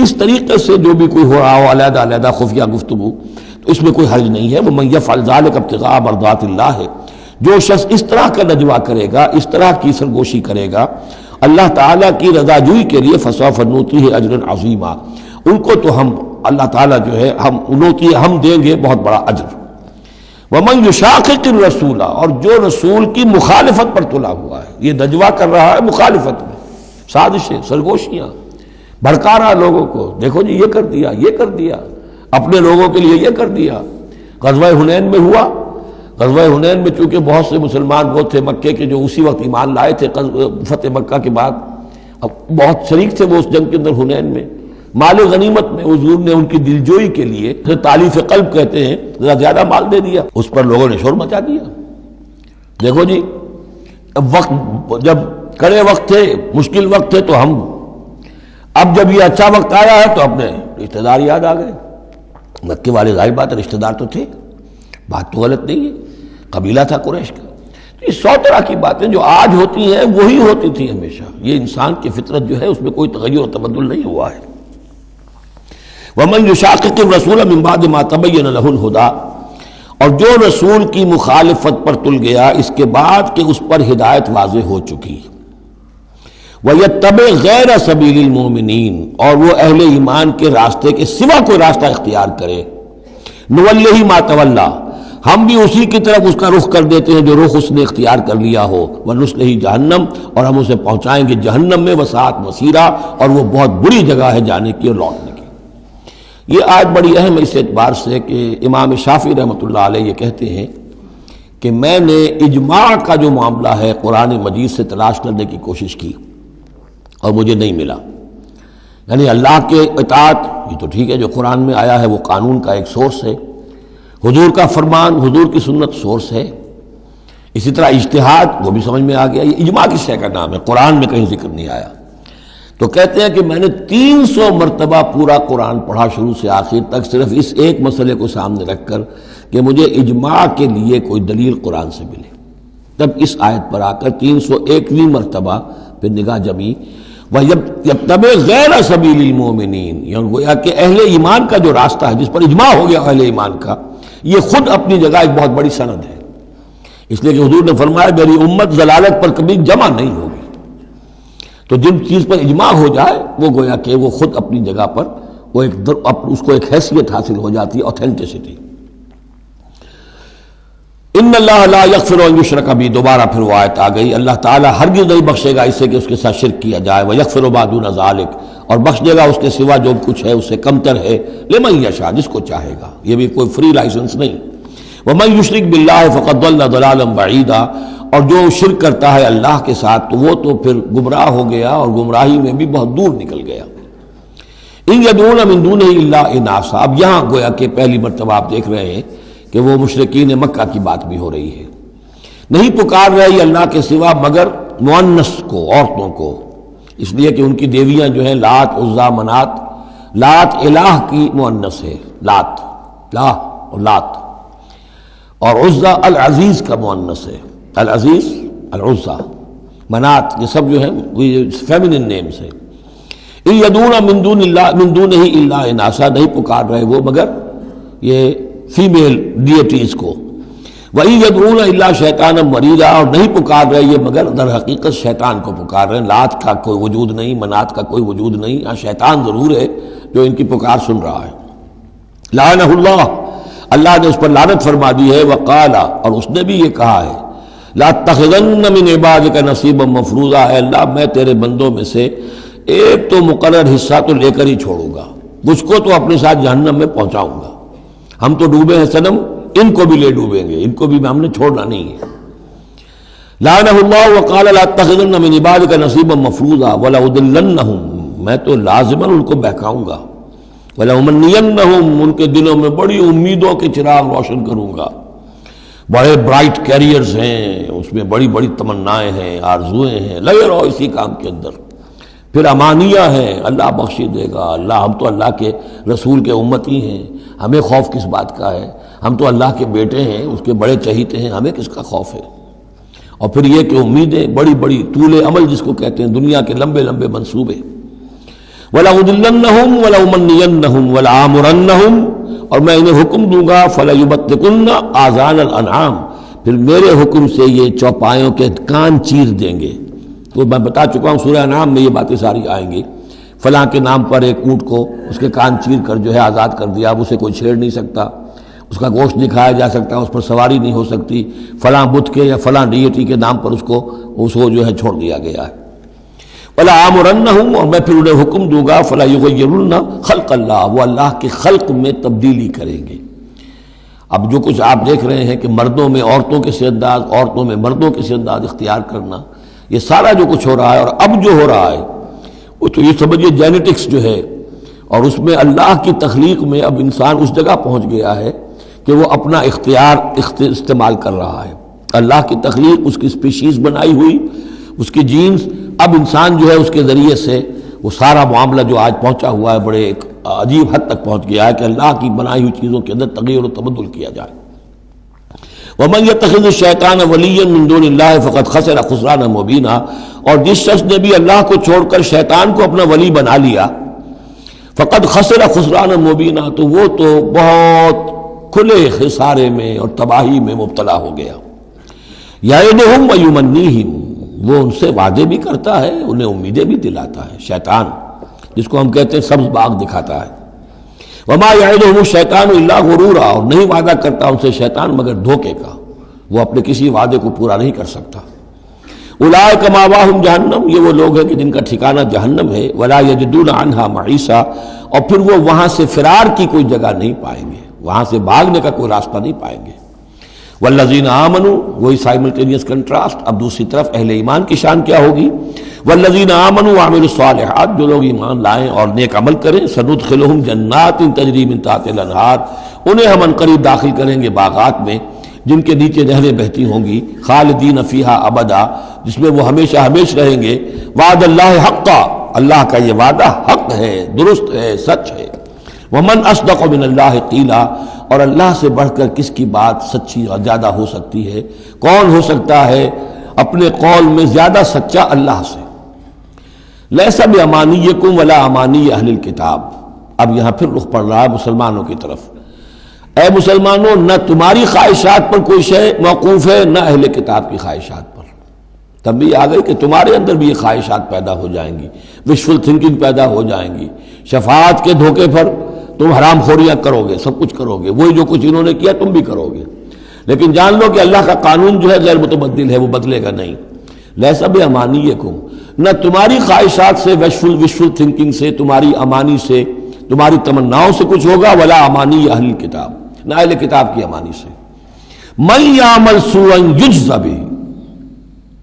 اس طریقے سے جو بھی کوئی ہو رہا ہو علیحدہ علیحدہ خفیہ گفتگو، تو اس میں کوئی حرج نہیں ہے۔ وَمَن يَفْعَلْ ذَلِكَ ابْتِغَاءَ مَرْضَاتِ اللَّهِ، جو شخص اس طرح کا نجوا کرے گا، اس طرح کی سرگوشی کرے گا اللہ تعالیٰ کی رضا جوئی کے لیے، فَسَوْفَ نُؤْتِيهِ أَجْرًا عَظِيمًا، ان کو تو ہم اللہ تعالیٰ جو ہے ہم دیں گے بہت بڑا اجر۔ وَمَن يُشَاقِقِ الرَّسُولَ، اور جو رسول کی مخالفت پر تلا ہوا ہے، یہ نجوا کر رہا ہے مخالفت میں، سازشیں، سرگوشیاں، بھڑکا رہا لوگوں کو، دیکھو جی یہ کر دیا، یہ کر دیا، اپنے لوگوں کے لیے یہ کر دیا۔ غزوہ حنین میں ہوا، غزوہ حنین میں چونکہ بہت سے مسلمان وہ تھے مکے کے جو اسی وقت ایمان لائے تھے فتح مکہ کے بعد، اب بہت شریک تھے وہ اس جنگ کے اندر حنین میں، مال غنیمت میں حضور نے ان کی دلجوئی کے لیے تالیف قلب کہتے ہیں، ذرا زیادہ مال دے دیا، اس پر لوگوں نے شور مچا دیا۔ دیکھو جی وقت جب کڑے وقت تھے، مشکل وقت تھے تو ہم، اب جب یہ اچھا وقت آیا ہے تو اپنے رشتہ دار یاد آ گئے۔ مکے والے ظاہر بات ہے رشتہ دار تو تھے، بات تو غلط نہیں ہے، قبیلہ تھا قریش کا۔ یہ 100 طرح کی باتیں جو آج ہوتی ہیں وہی ہوتی تھی ہمیشہ، یہ انسان کی فطرت جو ہے اس میں کوئی تغیر و تبدل نہیں ہوا ہے۔ وَمَن يُشَاقِقِ الرَّسُولَ مِن بَعْدِ مَا تَبَيَّنَ لَهُ الْهُدَىٰ، اور جو رسول کی مخالفت پر تل گیا اس کے بعد کہ اس پر ہدایت واضح ہو چکی، وَيَتَّبِعْ غَيْرَ سَبِيلِ الْمُؤْمِنِينَ، اور وہ اہل ایمان کے راستے کے سوا کوئی راستہ اختیار کرے، نُوَلِّهِ مَا تَوَلَّىٰ، ہم بھی اسی کی طرف اس کا رخ کر دیتے ہیں جو رخ اس نے اختیار کر لیا ہو، وَنُصْلِهِ جہنم، اور ہم اسے پہنچائیں گے جہنم میں، وَسَاءَتْ مَصِيرًا، اور وہ بہت بری جگہ ہے جانے کی اور لوٹنے کی۔ یہ آیت بڑی اہم ہے اس اعتبار سے کہ امام شافعی رحمۃ اللہ علیہ یہ کہتے ہیں کہ میں نے اجماع کا جو معاملہ ہے قرآن مجید سے تلاش کرنے کی کوشش کی اور مجھے نہیں ملا، یعنی اللہ کے اطاعت یہ تو ٹھیک ہے جو قرآن میں آیا ہے وہ قانون کا ایک سورس ہے، حضور کا فرمان، حضور کی سنت سورس ہے، اسی طرح اجتہاد وہ بھی سمجھ میں آ گیا، یہ اجماع کس شے کا نام ہے، قرآن میں کہیں ذکر نہیں آیا۔ تو کہتے ہیں کہ میں نے 300 مرتبہ پورا قرآن پڑھا شروع سے آخر تک، صرف اس ایک مسئلے کو سامنے رکھ کر کہ مجھے اجماع کے لیے کوئی دلیل قرآن سے ملے، تب اس آیت پر آ کر 301ویں مرتبہ پھر نگاہ جمی، وَيَتَّبِعْ غَيْرَ سَبِيلِ الْمُؤْمِنِينَ، یعنی گویا کہ اہل ایمان کا جو راستہ ہے جس پر اجماع ہو گیا اہل ایمان کا، یہ خود اپنی جگہ ایک بہت بڑی سند ہے، اس لیے کہ حضور نے فرمایا میری امت ضلالت پر کبھی جمع نہیں ہوگی، تو جن چیز پر اجماع ہو جائے وہ گویا کہ وہ خود اپنی جگہ پر وہ اس کو ایک حیثیت حاصل ہو جاتی ہے، اوتھینٹسٹی۔ ان اللہ لا یغفر ان یشرک بہ، دوبارہ پھر وہ آیت آ گئی، اللہ تعالیٰ ہرگز نہیں بخشے گا اسے کہ اس کے ساتھ شرک کیا جائے، ویغفر ما دون ذلک، اور بخش دے گا اس کے سوا جو کچھ ہے اس سے کمتر ہے، لمن یشاء، جس کو چاہے گا، یہ بھی کوئی فری لائسنس نہیں۔ ومن یشرک باللہ فقد ضل ضلالا بعیدا، اور جو شرک کرتا ہے اللہ کے ساتھ تو وہ تو پھر گمراہ ہو گیا اور گمراہی میں بھی بہت دور نکل گیا۔ ان یدعون من دونہ الا اناثا، اب یہاں گویا کہ پہلی مرتبہ آپ دیکھ رہے ہیں کہ وہ مشرکین مکہ کی بات بھی ہو رہی ہے، نہیں پکار رہی اللہ کے سوا مگر مؤنث کو، عورتوں کو، اس لیے کہ ان کی دیویاں جو ہیں لات، عزا، منات، لات الہ کی مؤنث ہے، لات، لا اور لات، اور عزا العزیز کا مؤنث ہے، العزیز، العزا، منات، یہ سب جو ہے فیمنن نیمز ہیں۔ ان یدعون من دونہ الا اناثا، نہیں پکار رہے وہ مگر یہ فیمیل ڈیٹیز کو، وَإِن يَدْعُونَ إِلَّا شَيْطَانًا مَرِيدًا، اور نہیں پکار رہے یہ مگر در حقیقت شیطان کو پکار رہے ہیں، لات کا کوئی وجود نہیں، منات کا کوئی وجود نہیں، ہاں شیطان ضرور ہے جو ان کی پکار سن رہا ہے۔ لعنہ اللہ، اللہ نے اس پر لعنت فرما دی ہے، وقال، اور اس نے بھی یہ کہا ہے، لَأَتَّخِذَنَّ مِنْ عِبَادِكَ نَصِيبًا مَفْرُوضًا، اے اللہ میں تیرے بندوں میں سے ایک تو مقرر حصہ تو لے کر ہی چھوڑوں گا، مجھ کو تو اپنے ساتھ جہنم میں پہنچاؤں گا، ہم تو ڈوبے ہیں صنم، ان کو بھی لے ڈوبیں گے، ان کو بھی ہم نے چھوڑنا نہیں ہے۔ لعنہ اللہ وقال لأتخذن من عبادک نصیبا مفروضا ولأضلنہم، میں تو لازماً ان کو بہکاؤں گا، ولأمنینہم، ان کے دلوں میں بڑی امیدوں کے چراغ روشن کروں گا، بڑے برائٹ کیریئرز ہیں، اس میں بڑی بڑی تمنائیں ہیں، آرزویں ہیں، لگے رہو اسی کام کے اندر، پھر امانیہ ہیں، اللہ بخشی دے گا، اللہ، ہم تو اللہ کے رسول کے امتی ہیں، ہمیں خوف کس بات کا ہے، ہم تو اللہ کے بیٹے ہیں، اس کے بڑے چہیتے ہیں، ہمیں کس کا خوف ہے۔ اور پھر یہ کہ امیدیں بڑی بڑی، طول عمل جس کو کہتے ہیں، دنیا کے لمبے لمبے منصوبے۔ وَلَأُضِلَّنَّهُمْ وَلَأُمَنِّيَنَّهُمْ وَلَآمُرَنَّهُمْ، اور میں انہیں حکم دوں گا، فَلَيُبَتِّكُنَّ آذَانَ الْأَنْعَامِ، پھر میرے حکم سے یہ چوپایوں کے کان چیر دیں گے۔ تو میں بتا چکا ہوں سورہ انعام میں یہ باتیں ساری آئیں گی، فلاں کے نام پر ایک اونٹ کو اس کے کان چیر کر جو ہے آزاد کر دیا، اب اسے کوئی چھیڑ نہیں سکتا، اس کا گوشت نہیں کھایا جا سکتا، اس پر سواری نہیں ہو سکتی، فلاں بت کے یا فلاں ڈیٹی کے نام پر اس کو جو ہے چھوڑ دیا گیا ہے۔ وَلَآمُرَنَّهُمْ، اور میں پھر انہیں حکم دوں گا، فَلَا يُغَيِّرُنَّ خَلْقَ اللَّهِ، وہ اللہ کے خلق میں تبدیلی کریں گے۔ اب جو کچھ آپ دیکھ رہے ہیں کہ مردوں میں عورتوں کے سے انداز، عورتوں میں مردوں کے سے انداز اختیار کرنا، یہ سارا جو کچھ ہو رہا ہے اور اب جو ہو رہا ہے وہ تو یہ سمجھیے جینیٹکس جو ہے، اور اس میں اللہ کی تخلیق میں اب انسان اس جگہ پہنچ گیا ہے کہ وہ اپنا اختیار استعمال کر رہا ہے۔ اللہ کی تخلیق، اس کی سپیشیز بنائی ہوئی، اس کی جینز، اب انسان جو ہے اس کے ذریعے سے وہ سارا معاملہ جو آج پہنچا ہوا ہے بڑے ایک عجیب حد تک پہنچ گیا ہے کہ اللہ کی بنائی ہوئی چیزوں کے اندر تغیر و تبدل کیا جائے۔ وَمَنْ يَتَّخِذِ الشَّيْطَانَ وَلِيًّا مِنْ دُونِ اللَّهِ فَقَدْ خَسِرَ خُسْرَانًا مُبِينًا، اور جس شخص نے بھی اللہ کو چھوڑ کر شیطان کو اپنا ولی بنا لیا، فَقَدْ خَسِرَ خُسْرَانًا مُبِينًا، تو وہ تو بہت کھلے خسارے میں اور تباہی میں مبتلا ہو گیا۔ یعدہم ویمنیہم، وہ ان سے وعدے بھی کرتا ہے، انہیں امیدیں بھی دلاتا ہے، شیطان جس کو ہم کہتے ہیں سبز باغ دکھاتا ہے۔ وما یعدہم الشیطان الا غرورا، اور نہیں وعدہ کرتا ان سے شیطان مگر دھوکے کا، وہ اپنے کسی وعدے کو پورا نہیں کر سکتا۔ اولئک مأواہم جہنم، یہ وہ لوگ ہیں کہ جن کا ٹھکانہ جہنم ہے، ولا یجدون عنہا محیصا، اور پھر وہ وہاں سے فرار کی کوئی جگہ نہیں پائیں گے، وہاں سے بھاگنے کا کوئی راستہ نہیں پائیں گے۔ والذین آمنوا، وہی سائملٹینیس کنٹراسٹ، اب دوسری طرف اہل ایمان کی شان کیا ہوگی؟ والذین آمنوا وعملوا الصالحات، جو لوگ ایمان لائیں اور نیک عمل کریں، سندخلہم جنات تجری من تحتہا الانہار، انہیں ہم عنقریب داخل کریں گے باغات میں جن کے نیچے نہریں بہتی ہوں گی، خالدین فیہا ابدا، جس میں وہ ہمیشہ ہمیشہ رہیں گے۔ وعد اللہ حقا، اللہ کا یہ وعدہ حق ہے، درست ہے، سچ ہے۔ ومن اصدق من اللہ قیلا، اور اللہ سے بڑھ کر کس کی بات سچی اور زیادہ ہو سکتی ہے؟ کون ہو سکتا ہے اپنے قول میں زیادہ سچا اللہ سے؟ لیس بامانیکم ولا امانی اہل الکتاب، اب یہاں پھر رخ پڑ رہا ہے مسلمانوں کی طرف۔ اے مسلمانوں، نہ تمہاری خواہشات پر کوئی شے موقوف ہے، نہ اہل کتاب کی خواہشات پر۔ تب بھی آ گئی کہ تمہارے اندر بھی یہ خواہشات پیدا ہو جائیں گی، وشفل تھنکنگ پیدا ہو جائیں گی، شفاعت کے دھوکے پر تم حرام خوریاں کرو گے، سب کچھ کرو گے، وہی جو کچھ انہوں نے کیا تم بھی کرو گے۔ لیکن جان لو کہ اللہ کا قانون جو ہے غیر متبدل ہے، وہ بدلے گا نہیں۔ لیسا بامانیکم، نہ تمہاری خواہشات سے، وشفل تھنکنگ سے، تمہاری امانی سے، تمہاری تمناؤں سے کچھ ہوگا، ولا امانی اہل کتاب، نہ اہل کتاب کی امانی سے۔ من یعمل سوءا یجز بہ،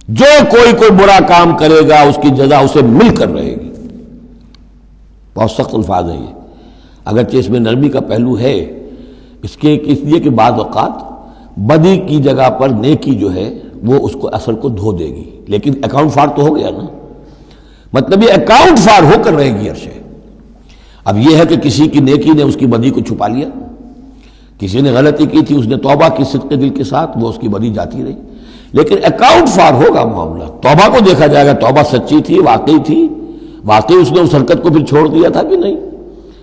جو کوئی برا کام کرے گا اس کی جزا اسے مل کر رہے گی۔ بہت سخت الفاظ ہیں یہ، اگرچہ اس میں نرمی کا پہلو ہے، اس لیے کہ بعض اوقات بدی کی جگہ پر نیکی جو ہے وہ اس کو اثر کو دھو دے گی، لیکن اکاؤنٹ فار تو ہو گیا نا، مطلب یہ اکاؤنٹ فار ہو کر رہے گی عرش۔ اب یہ ہے کہ کسی کی نیکی نے اس کی بدی کو چھپا لیا، کسی نے غلطی کی تھی، اس نے توبہ کی صدق دل کے ساتھ، وہ اس کی بدی جاتی رہی، لیکن اکاؤنٹ فار ہوگا معاملہ۔ توبہ کو دیکھا جائے گا، توبہ سچی تھی، واقعی تھی، واقعی اس نے اس حرکت کو پھر چھوڑ دیا تھا کہ نہیں،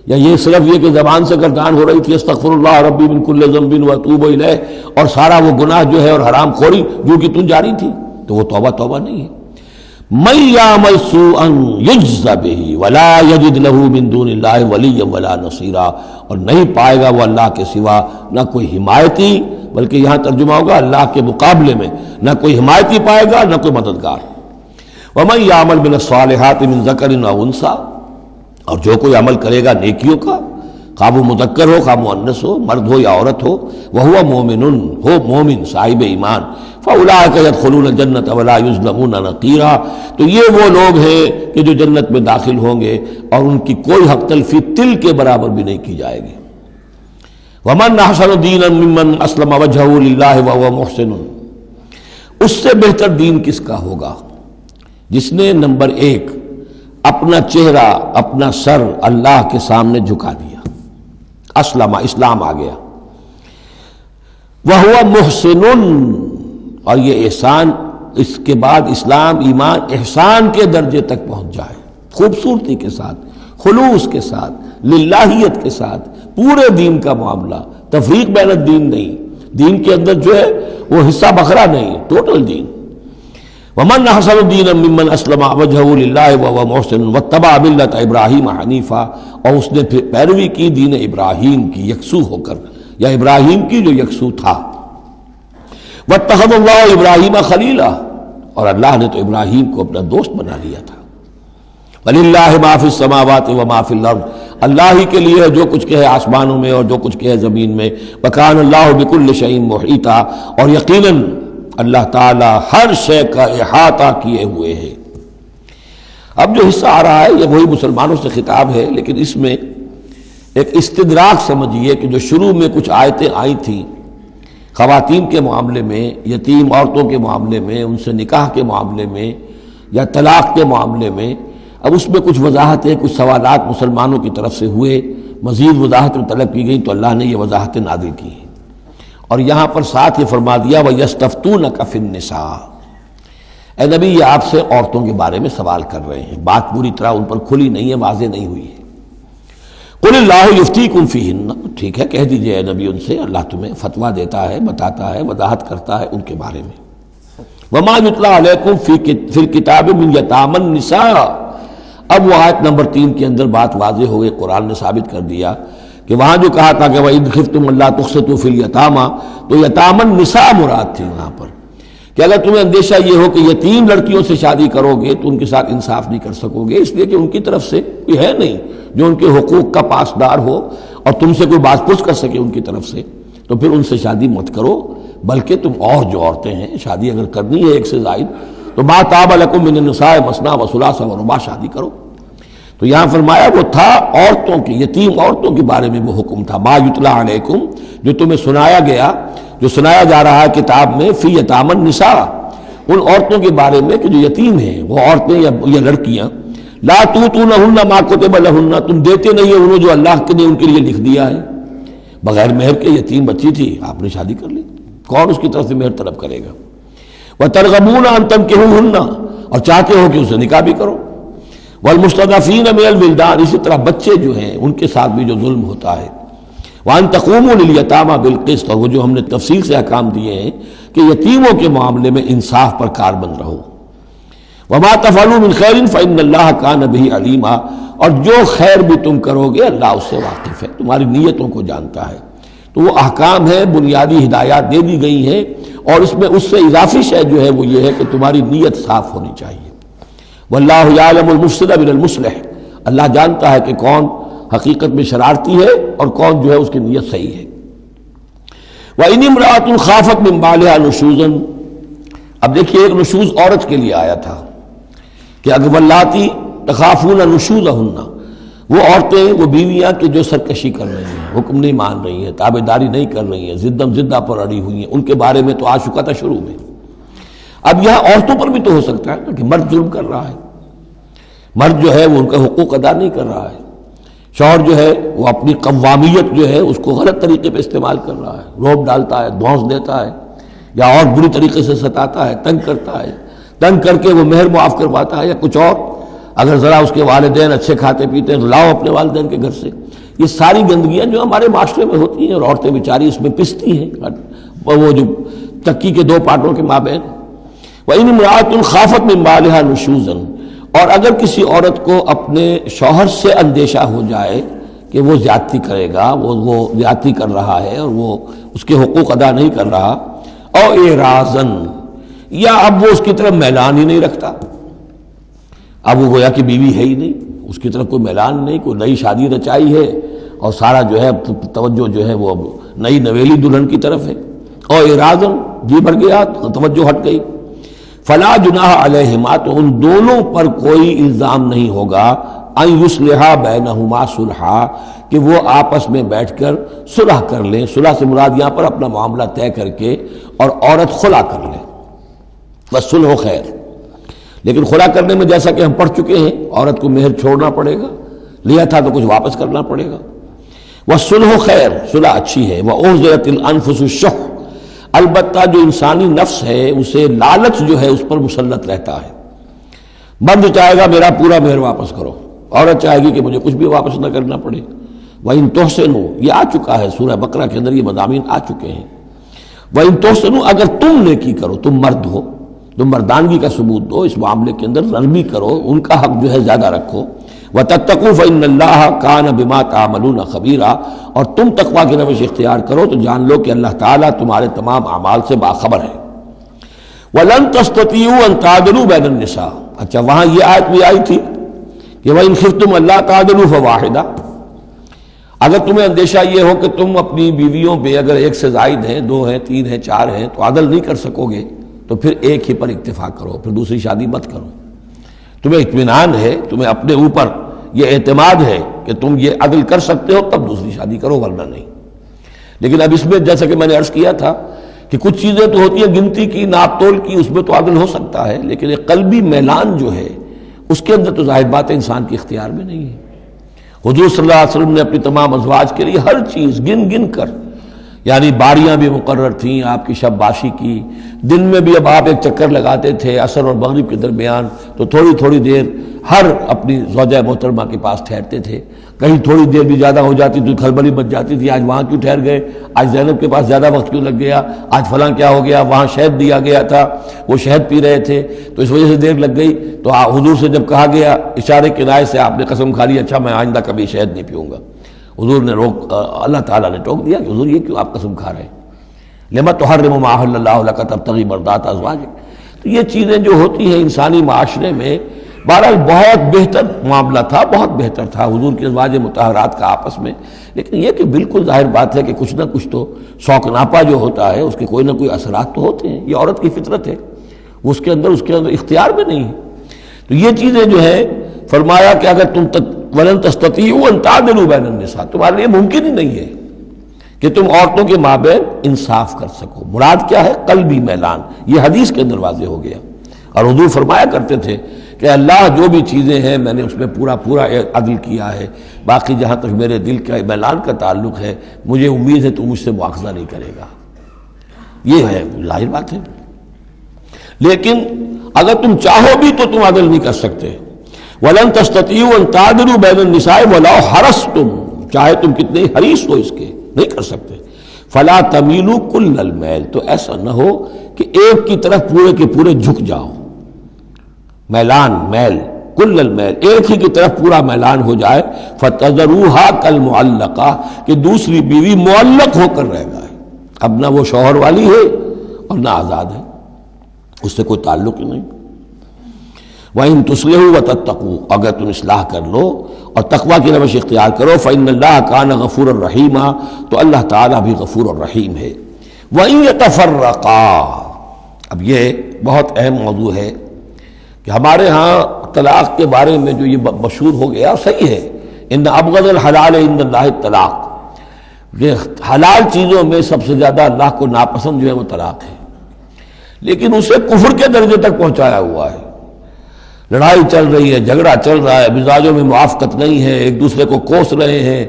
یا یہ صرف یہ کہ زبان سے گردان ہو رہی تھی استغفر اللہ ربی من کل ذنب واتوب الیہ، اور سارا وہ گناہ جو ہے اور حرام خوری جو کہ تم جاری تھی، تو وہ توبہ نہیں ہے۔ من یعمل سوءا یجز بہ ولا یجد له من دون اللہ ولیا ولا نصیرا، اور نہیں پائے گا وہ اللہ کے سوا نہ کوئی حمایتی، بلکہ یہاں ترجمہ ہوگا اللہ کے مقابلے میں نہ کوئی حمایتی پائے گا نہ کوئی مددگار۔ ومن یعمل من الصالحات من ذکر او انثی، اور جو کوئی عمل کرے گا نیکیوں کا، خواہ وہ مذکر ہو خواہ مؤنث ہو، مرد ہو یا عورت ہو، وہو مومن، ہو مومن صاحب ایمان، فاولئک یدخلون الجنۃ ولا یظلمون نقیرا، تو یہ وہ لوگ ہیں کہ جو جنت میں داخل ہوں گے اور ان کی کوئی حق تلفی تل کے برابر بھی نہیں کی جائے گی۔ ومن احسن دینا ممن اسلم وجہہ للہ وہو محسن، اس سے بہتر دین کس کا ہوگا جس نے نمبر 1 اپنا چہرہ، اپنا سر اللہ کے سامنے جھکا دیا، اسلم، اسلام آ گیا، وہو محسن، اور یہ احسان، اس کے بعد اسلام ایمان احسان کے درجے تک پہنچ جائے، خوبصورتی کے ساتھ، خلوص کے ساتھ، للہیت کے ساتھ، پورے دین کا معاملہ، تفریق بین الدین نہیں، دین کے اندر جو ہے وہ حصہ بکھرا نہیں، ٹوٹل دین۔ ومن احسن دینا ممن اسلم وجہہ للہ وہو محسن واتبع ملت ابراہیم حنیفا، اور اس نے پھر پیروی کی دین ابراہیم کی یکسو ہو کر، یا ابراہیم کی جو یکسو تھا۔ واتخذ اللہ ابراہیم خلیلا، اور اللہ نے تو ابراہیم کو اپنا دوست بنا لیا تھا۔ وَلِلَّهِ مَا فِي السَّمَاوَاتِ وَمَا فِي الْأَرْضِ، اللہ ہی کے لیے جو کچھ کہ ہے آسمانوں میں اور جو کچھ کہ ہے زمین میں۔ وَكَانَ اللَّهُ بِكُلِّ شَيْءٍ مُحِيطًا، اور یقیناً اللہ تعالیٰ ہر شے کا احاطہ کیے ہوئے ہے۔ اب جو حصہ آ رہا ہے یہ وہی مسلمانوں سے خطاب ہے، لیکن اس میں ایک استدراک سمجھیے کہ جو شروع میں کچھ آیتیں آئی تھیں خواتین کے معاملے میں، یتیم عورتوں کے معاملے میں، ان سے نکاح کے معاملے میں یا طلاق کے معاملے میں، اب اس میں کچھ وضاحتیں، کچھ سوالات مسلمانوں کی طرف سے ہوئے، مزید وضاحتیں طلب کی گئیں تو اللہ نے یہ وضاحتیں نازل کی ہیں، اور یہاں پر ساتھ یہ فرما دیا وَيَسْتَفْتُونَكَ فِي النِّسَاءِ، اے نبی یہ آپ سے عورتوں کے بارے میں سوال کر رہے ہیں، بات پوری طرح ان پر کھلی نہیں ہے، واضح نہیں ہوئی ہے۔ قُلِ اللَّهُ يُفْتِيكُمْ فِيهِنَّ، ٹھیک ہے کہہ دیجئے اے نبی ان سے، اللہ تمہیں فتویٰ دیتا ہے، بتاتا ہے، وضاحت کرتا ہے ان کے بارے میں۔ وَمَا يُتْلَىٰ عَلَيْكُمْ فِي الْكِتَابِ مِنْ يَتَامَى النِّسَاءِ، اب وہ آیت نمبر 3 کے اندر بات واضح ہو گئی، قرآن نے ثابت کر دیا کہ وہاں جو کہا تھا کہ وَإِذْ خِفْتُمْ أَلَّا تُقْسِطُوا فِي الْيَتَامَى، تو یتامى النساء مراد تھی وہاں پر، کہ اگر تمہیں اندیشہ یہ ہو کہ یتیم لڑکیوں سے شادی کرو گے تو ان کے ساتھ انصاف نہیں کر سکو گے، اس لیے کہ ان کی طرف سے کوئی ہے نہیں جو ان کے حقوق کا پاسدار ہو اور تم سے کوئی بات پوچھ کر سکے ان کی طرف سے، تو پھر ان سے شادی مت کرو، بلکہ تم اور جو عورتیں ہیں شادی اگر کرنی ہے ایک سے زائد تو ما طاب لکم من النساء مثنی وثلاث ورباع، شادی کرو۔ تو یہاں فرمایا وہ تھا عورتوں کی، یتیم عورتوں کے بارے میں وہ حکم تھا، ما یتلی علیکم، جو تمہیں سنایا گیا، جو سنایا جا رہا ہے کتاب میں، فی یتامی النساء، ان عورتوں کے بارے میں کہ جو یتیم ہیں، وہ عورتیں یا لڑکیاں، لا تؤتونہن ما کتب لہن، تم دیتے نہیں ہیں انہوں جو اللہ نے ان کے لیے لکھ دیا ہے، بغیر مہر کے یتیم بچی تھی، آپ نے شادی کر لی، کون اس کی طرف سے مہر طلب کرے گا؟ وترغبون ان تنکحوہن، اور چاہتے ہو کہ اسے نکاح بھی کرو، والمستضعفین من الولدان، اسی طرح بچے جو ہیں ان کے ساتھ بھی جو ظلم ہوتا ہے، وان تقوموا للیتامی بالقسط، اور وہ جو ہم نے تفصیل سے احکام دیے ہیں کہ یتیموں کے معاملے میں انصاف پر کاربند رہو، وما تفعلوا من خیر فإن اللہ کان بہ علیما، اور جو خیر بھی تم کرو گے اللہ اس سے واقف ہے، تمہاری نیتوں کو جانتا ہے۔ تو وہ احکام ہے، بنیادی ہدایات دے دی گئی ہیں، اور اس میں اس سے اضافی شے جو ہے وہ یہ ہے کہ تمہاری نیت صاف ہونی چاہیے۔ واللہ یعلم المفسد من المصلح، اللہ جانتا ہے کہ کون حقیقت میں شرارتی ہے اور کون جو ہے اس کی نیت صحیح ہے۔ وَإِنِ امْرَأَةٌ خَافَتْ مِنْ بَعْلِهَا نُشُوزًا، اب دیکھیے ایک نشوز عورت کے لیے آیا تھا کہ اگر واللاتی تخافون نشوزہن، وہ عورتیں، وہ بیویاں کہ جو سرکشی کر رہی ہیں، حکم نہیں مان رہی ہیں، تابعداری نہیں کر رہی ہیں، زدم زدہ پر اڑی ہوئی ہیں، ان کے بارے میں تو آ چکا تھا شروع میں۔ اب یہاں عورتوں پر بھی تو ہو سکتا ہے کہ مرد ظلم کر رہا ہے، مرد جو ہے وہ ان کا حقوق ادا نہیں کر رہا ہے، شوہر جو ہے وہ اپنی قوامیت جو ہے اس کو غلط طریقے پہ استعمال کر رہا ہے، روب ڈالتا ہے، دھونس دیتا ہے، یا اور بری طریقے سے ستاتا ہے، تنگ کرتا ہے، تنگ کر کے وہ مہر معاف کرواتا ہے یا کچھ اور، اگر ذرا اس کے والدین اچھے کھاتے پیتے ہیں تو لاؤ اپنے والدین کے گھر سے۔ یہ ساری گندگیاں جو ہمارے معاشرے میں ہوتی ہیں اور عورتیں بیچاری اس میں پستی ہیں، وہ جو چکی کے دو پارٹوں کے مابین۔ وَإِنِ امْرَأَةٌ خَافَتْ مِنْ بَعْلِهَا نُشُوزًا، اور اگر کسی عورت کو اپنے شوہر سے اندیشہ ہو جائے کہ وہ زیادتی کرے گا، وہ زیادتی کر رہا ہے اور وہ اس کے حقوق ادا نہیں کر رہا، او اعراضاً، یا اب وہ اس کی طرف میلان ہی نہیں رکھتا، اب وہ گویا کہ بیوی ہے ہی نہیں، اس کی طرف کوئی میلان نہیں، کوئی نئی شادی رچائی ہے اور سارا جو ہے توجہ جو ہے وہ اب نئی نویلی دلہن کی طرف ہے، او اعراضاً، جی بھر گیا، توجہ ہٹ گئی، فلا جناح علیہما، تو ان دونوں پر کوئی الزام نہیں ہوگا، ان یصلحا بینہما صلحا، کہ وہ آپس میں بیٹھ کر صلح کر لیں۔ صلح سے مراد یہاں پر اپنا معاملہ طے کر کے اور عورت خلا کر لے، بس صلح و خیر۔ لیکن خلا کرنے میں جیسا کہ ہم پڑھ چکے ہیں عورت کو مہر چھوڑنا پڑے گا، لیا تھا تو کچھ واپس کرنا پڑے گا۔ والصلح خیر، صلح اچھی ہے۔ وأحضرت الانفس الشح، البتہ جو انسانی نفس ہے اسے لالچ جو ہے اس پر مسلط رہتا ہے، مرد چاہے گا میرا پورا مہر واپس کرو، عورت چاہے گی کہ مجھے کچھ بھی واپس نہ کرنا پڑے۔ وَإِن تُحْسِنُوا، یہ آ چکا ہے سورہ بقرہ کے اندر، یہ مضامین آ چکے ہیں۔ وَإِن تُحْسِنُوا، اگر تم نیکی کرو، تم مرد ہو، تم مردانگی کا ثبوت دو، اس معاملے کے اندر نرمی کرو، ان کا حق جو ہے زیادہ رکھو۔ وَتَتَّقُوا فَإِنَّ اللَّهَ كَانَ بِمَا تَعْمَلُونَ خَبِيرًا، اور تم تقویٰ کی روش اختیار کرو تو جان لو کہ اللہ تعالیٰ تمہارے تمام اعمال سے باخبر ہے۔ وَلَن تَسْتَطِيعُوا أَن تَعْدِلُوا بَيْنَ النِّسَاءِ، اچھا وہاں یہ آیت بھی آئی تھی کہ وَإِنْ خِفْتُمْ أَلَّا تَعْدِلُوا فَوَاحِدَةً، اگر تمہیں اندیشہ یہ ہو کہ تم اپنی بیویوں پہ اگر ایک سے زائد ہیں، دو ہیں، تین ہیں، چار ہیں، تو عدل نہیں کر سکو گے تو پھر ایک ہی پر اکتفا کرو، پھر دوسری شادی مت کرو۔ تمہیں اطمینان ہے، تمہیں اپنے اوپر یہ اعتماد ہے کہ تم یہ عدل کر سکتے ہو تب دوسری شادی کرو، ورنہ نہیں۔ لیکن اب اس میں جیسا کہ میں نے عرض کیا تھا کہ کچھ چیزیں تو ہوتی ہیں گنتی کی، ناپ تول کی، اس میں تو عدل ہو سکتا ہے، لیکن ایک قلبی میلان جو ہے اس کے اندر تو ظاہر بات ہے انسان کے اختیار میں نہیں ہے۔ حضور صلی اللہ علیہ وسلم نے اپنی تمام ازواج کے لیے ہر چیز گن گن کر، یعنی باریاں بھی مقرر تھیں آپ کی شب باشی کی، دن میں بھی اب آپ ایک چکر لگاتے تھے عصر اور مغرب کے درمیان، تو تھوڑی تھوڑی دیر ہر اپنی زوجہ محترمہ کے پاس ٹھہرتے تھے، کہیں تھوڑی دیر بھی زیادہ ہو جاتی تو کھلبلی مچ جاتی تھی، آج وہاں کیوں ٹھہر گئے، آج زینب کے پاس زیادہ وقت کیوں لگ گیا، آج فلاں کیا ہو گیا، وہاں شہد دیا گیا تھا وہ شہد پی رہے تھے تو اس وجہ سے دیر لگ گئی۔ تو حضور سے جب کہا گیا اشارے کنائے سے آپ نے قسم کھا لی اچھا میں آئندہ کبھی شہد نہیں پیوں گا، حضور نے اللہ تعالیٰ نے ٹوک دیا کہ حضور یہ کیوں آپ قسم کھا رہے ہیں، لما تحرم ما احل اللہ لک تبتغی مرضات ازواجک۔ تو یہ چیزیں جو ہوتی ہیں انسانی معاشرے میں، بہرحال بہت بہتر معاملہ تھا، بہت بہتر تھا حضور کی ازواج مطہرات کا آپس میں، لیکن یہ کہ بالکل ظاہر بات ہے کہ کچھ نہ کچھ تو شوق جو ہوتا ہے اس کے کوئی نہ کوئی اثرات تو ہوتے ہیں، یہ عورت کی فطرت ہے، وہ اس کے اندر اختیار میں نہیں ہے۔ تو یہ چیزیں جو ہے فرمایا کہ اگر تم وَلَن تَسْتَطِيعُوا أَن تَعْدِلُوا بَيْنَ النِّسَاءِ، تمہارے لیے ممکن ہی نہیں ہے کہ تم عورتوں کے مابین انصاف کر سکو۔ مراد کیا ہے؟ قلبی میلان، یہ حدیث کے اندر واضح ہو گیا۔ اور حضور فرمایا کرتے تھے کہ اللہ جو بھی چیزیں ہیں میں نے اس میں پورا عدل کیا ہے، باقی جہاں تک میرے دل کا میلان کا تعلق ہے مجھے امید ہے تو مجھ سے مواخذہ نہیں کرے گا، یہ ہے ظاہر بات ہے۔ لیکن اگر تم چاہو بھی تو تم عدل نہیں کر سکتے۔ وَلَن تَسْتَطِيعُوا أَن تَعْدِلُوا بَيْنَ النِّسَاءِ وَلَوْ حَرَصْتُمْ، چاہے تم کتنے حریص ہو اس کے نہیں کر سکتے۔ فَلَا تَمِيلُوا كُلَّ الْمَيْلِ، تو ایسا نہ ہو کہ ایک کی طرف پورے کے پورے جھک جاؤ، میلان، میل، کل المیل، ایک ہی کی طرف پورا میلان ہو جائے، فَتَذَرُوهَا كَالْمُعَلَّقَةِ کہ دوسری بیوی معلق ہو کر رہ جائے، اب نہ وہ شوہر والی ہے اور نہ آزاد ہے، اس سے کوئی تعلق ہی نہیں۔ وَإِن تُصْلِحُوا وَتَتَّقُوا اگر تم اصلاح کر لو اور تقوی کی روش اختیار کرو، فَإِنَّ اللَّهَ كَانَ غَفُورًا رَحِيمًا تو اللہ تعالیٰ بھی غفور الرحیم ہے۔ وَإِن يَتَفَرَّقَا اب یہ بہت اہم موضوع ہے کہ ہمارے ہاں طلاق کے بارے میں جو یہ مشہور ہو گیا صحیح ہے، ان ابغض الحلال عند اللہ الطلاق، یہ حلال چیزوں میں سب سے زیادہ اللہ کو ناپسند جو ہے وہ طلاق ہے، لیکن اسے کفر کے درجے تک پہنچایا ہوا ہے۔ لڑائی چل رہی ہے، جھگڑا چل رہا ہے، مزاجوں میں موافقت نہیں ہے، ایک دوسرے کو کوس رہے ہیں،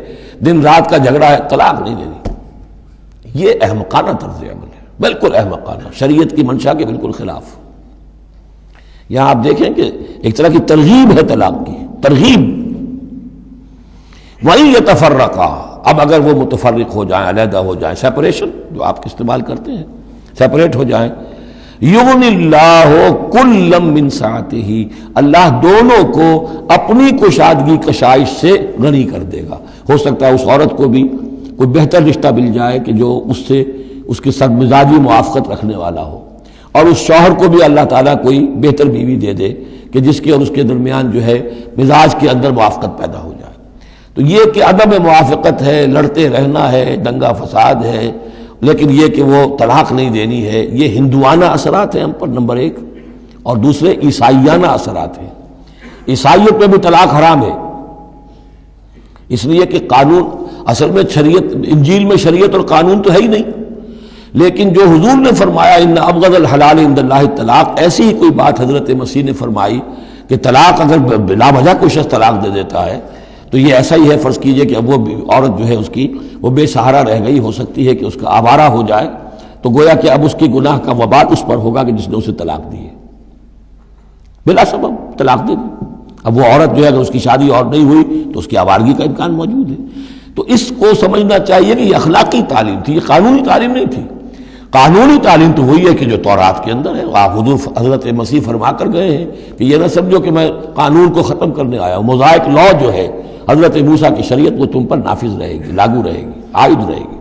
دن رات کا جھگڑا ہے، طلاق نہیں دینی، یہ احمقانہ طرز عمل ہے، بالکل احمقانہ، شریعت کی منشا کے بالکل خلاف۔ یہاں آپ دیکھیں کہ ایک طرح کی ترغیب ہے طلاق کی، ترغیب۔ وَإِن يَتَفَرَّقَا اب اگر وہ متفرق ہو جائیں، علیحدہ ہو جائیں، سیپریشن جو آپ استعمال کرتے ہیں، سیپریٹ ہو جائیں، یغنی اللہ کلا من سعتہ اللہ دونوں کو اپنی کشادگی کشائش سے غنی کر دے گا۔ ہو سکتا ہے اس عورت کو بھی کوئی بہتر رشتہ مل جائے کہ جو اس سے اس کی سب مزاجی موافقت رکھنے والا ہو، اور اس شوہر کو بھی اللہ تعالیٰ کوئی بہتر بیوی دے دے کہ جس کے اور اس کے درمیان جو ہے مزاج کے اندر موافقت پیدا ہو جائے۔ تو یہ کہ عدم موافقت ہے، لڑتے رہنا ہے، دنگا فساد ہے، لیکن یہ کہ وہ طلاق نہیں دینی ہے، یہ ہندوانہ اثرات ہیں ہم پر نمبر ایک، اور دوسرے عیسائیانہ اثرات ہیں۔ عیسائیت میں بھی طلاق حرام ہے، اس لیے کہ قانون اصل میں شریعت، انجیل میں شریعت اور قانون تو ہے ہی نہیں، لیکن جو حضور نے فرمایا ان ابغض الحلال عند اللہ الطلاق، ایسی ہی کوئی بات حضرت مسیح نے فرمائی کہ طلاق اگر بلا وجہ کوئی شخص طلاق دے دیتا ہے تو یہ ایسا ہی ہے، فرض کیجئے کہ اب وہ عورت جو ہے اس کی وہ بے سہارا رہ گئی، ہو سکتی ہے کہ اس کا آوارہ ہو جائے، تو گویا کہ اب اس کی گناہ کا وبال اس پر ہوگا کہ جس نے اسے طلاق دی ہے، بلا سبب طلاق دے دی۔ اب وہ عورت جو ہے اگر اس کی شادی اور نہیں ہوئی تو اس کی آوارگی کا امکان موجود ہے۔ تو اس کو سمجھنا چاہیے کہ یہ اخلاقی تعلیم تھی، یہ قانونی تعلیم نہیں تھی۔ قانونی تعلیم تو وہی ہے کہ جو تورات کے اندر ہے، آپ حضور حضرت مسیح فرما کر گئے ہیں کہ یہ نہ سمجھو کہ میں قانون کو ختم کرنے آیا ہوں، موزائک لا جو ہے حضرت موسیٰ کی شریعت وہ تم پر نافذ رہے گی، لاگو رہے گی، عائد رہے گی۔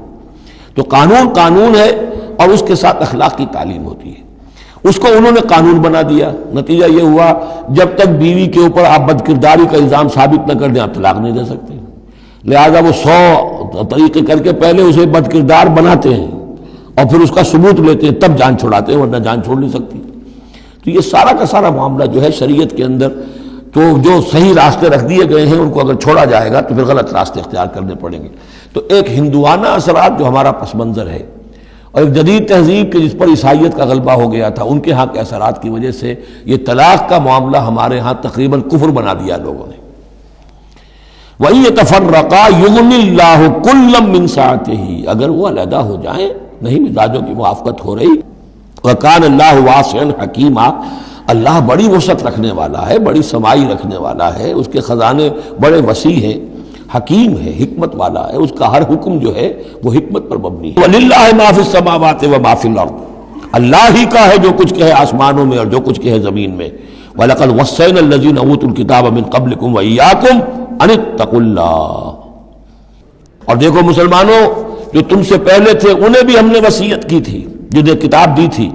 تو قانون قانون ہے اور اس کے ساتھ اخلاق کی تعلیم ہوتی ہے، اس کو انہوں نے قانون بنا دیا، نتیجہ یہ ہوا جب تک بیوی کے اوپر آپ بد کرداری کا الزام ثابت نہ کر دیں آپ طلاق نہیں دے سکتے، لہذا وہ 100 طریقے کر کے پہلے اسے بد کردار بناتے ہیں اور پھر اس کا ثبوت لیتے ہیں، تب جان چھڑاتے ہیں، ورنہ جان چھوڑ نہیں سکتی۔ تو یہ سارا کا سارا معاملہ جو ہے شریعت کے اندر تو جو صحیح راستے رکھ دیے گئے ہیں ان کو اگر چھوڑا جائے گا تو پھر غلط راستے اختیار کرنے پڑیں گے۔ تو ایک ہندوانہ اثرات جو ہمارا پس منظر ہے، اور ایک جدید تہذیب کے جس پر عیسائیت کا غلبہ ہو گیا تھا، ان کے ہاں کے اثرات کی وجہ سے یہ طلاق کا معاملہ ہمارے ہاں تقریباً کفر بنا دیا لوگوں نے۔ وَإِن يَتَفَرَّقَا يُغْنِ اللَّهُ كُلًّا مِّن سَعَتِهِ اگر وہ علیحدہ ہو جائیں، نہیں مزاجوں کی موافقت ہو رہی، وَكَانَ اللَّهُ وَاسِعًا حَكِيمًا اللہ بڑی وسعت رکھنے والا ہے، بڑی سمائی رکھنے والا ہے، اس کے خزانے بڑے وسیع ہیں، حکیم ہے، حکمت والا ہے، اس کا ہر حکم جو ہے وہ حکمت پر مبنی ہے۔ وَلِلَّهِ مَا فِي السَّمَاوَاتِ وَمَا فِي الْأَرْضِ اللہ ہی کا ہے جو کچھ کہ ہے آسمانوں میں اور جو کچھ کہ ہے زمین میں۔ وَلَقَدْ وَصَّيْنَا الَّذِينَ أُوتُوا الْكِتَابَ مِن قَبْلِكُمْ وَإِيَّاكُمْ أَنِ اتَّقُوا اللَّهَ اور دیکھو مسلمانوں جو تم سے پہلے تھے انہیں بھی ہم نے وصیت کی تھی، جنہیں کتاب دی تھی،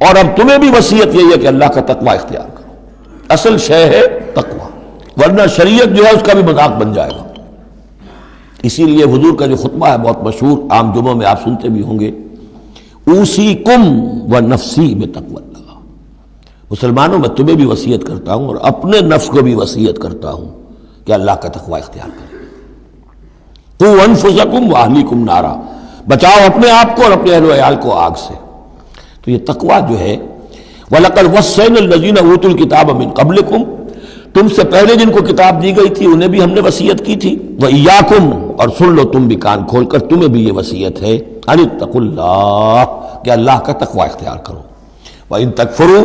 اور اب تمہیں بھی وصیت یہی ہے کہ اللہ کا تقوی اختیار کرو، اصل شے ہے تقوی، ورنہ شریعت جو ہے اس کا بھی مذاق بن جائے گا۔ اسی لیے حضور کا جو خطبہ ہے بہت مشہور، عام جمعوں میں آپ سنتے بھی ہوں گے، اوصیکم ونفسی بتقوی اللہ، مسلمانوں میں تمہیں بھی وصیت کرتا ہوں اور اپنے نفس کو بھی وصیت کرتا ہوں کہ اللہ کا تقوی اختیار کریں۔ قوا انفسکم واہلیکم نارا، بچاؤ اپنے آپ کو اور اپنے اہل و عیال کو آگ سے۔ تو یہ تقوی جو ہے، وَلَقَدْ وَصَّيْنَا الَّذِينَ أُوتُوا الْكِتَابَ مِن قَبْلِكُمْ تم سے پہلے جن کو کتاب دی گئی تھی انہیں بھی ہم نے وصیت کی تھی، وَإِيَّاكُمْ اور سن لو تم بھی کان کھول کر، تمہیں بھی یہ وصیت ہے، أَنِ اتَّقُوا اللَّهَ کہ اللہ کا تقوی اختیار کرو۔ وَإِن تَكْفُرُوا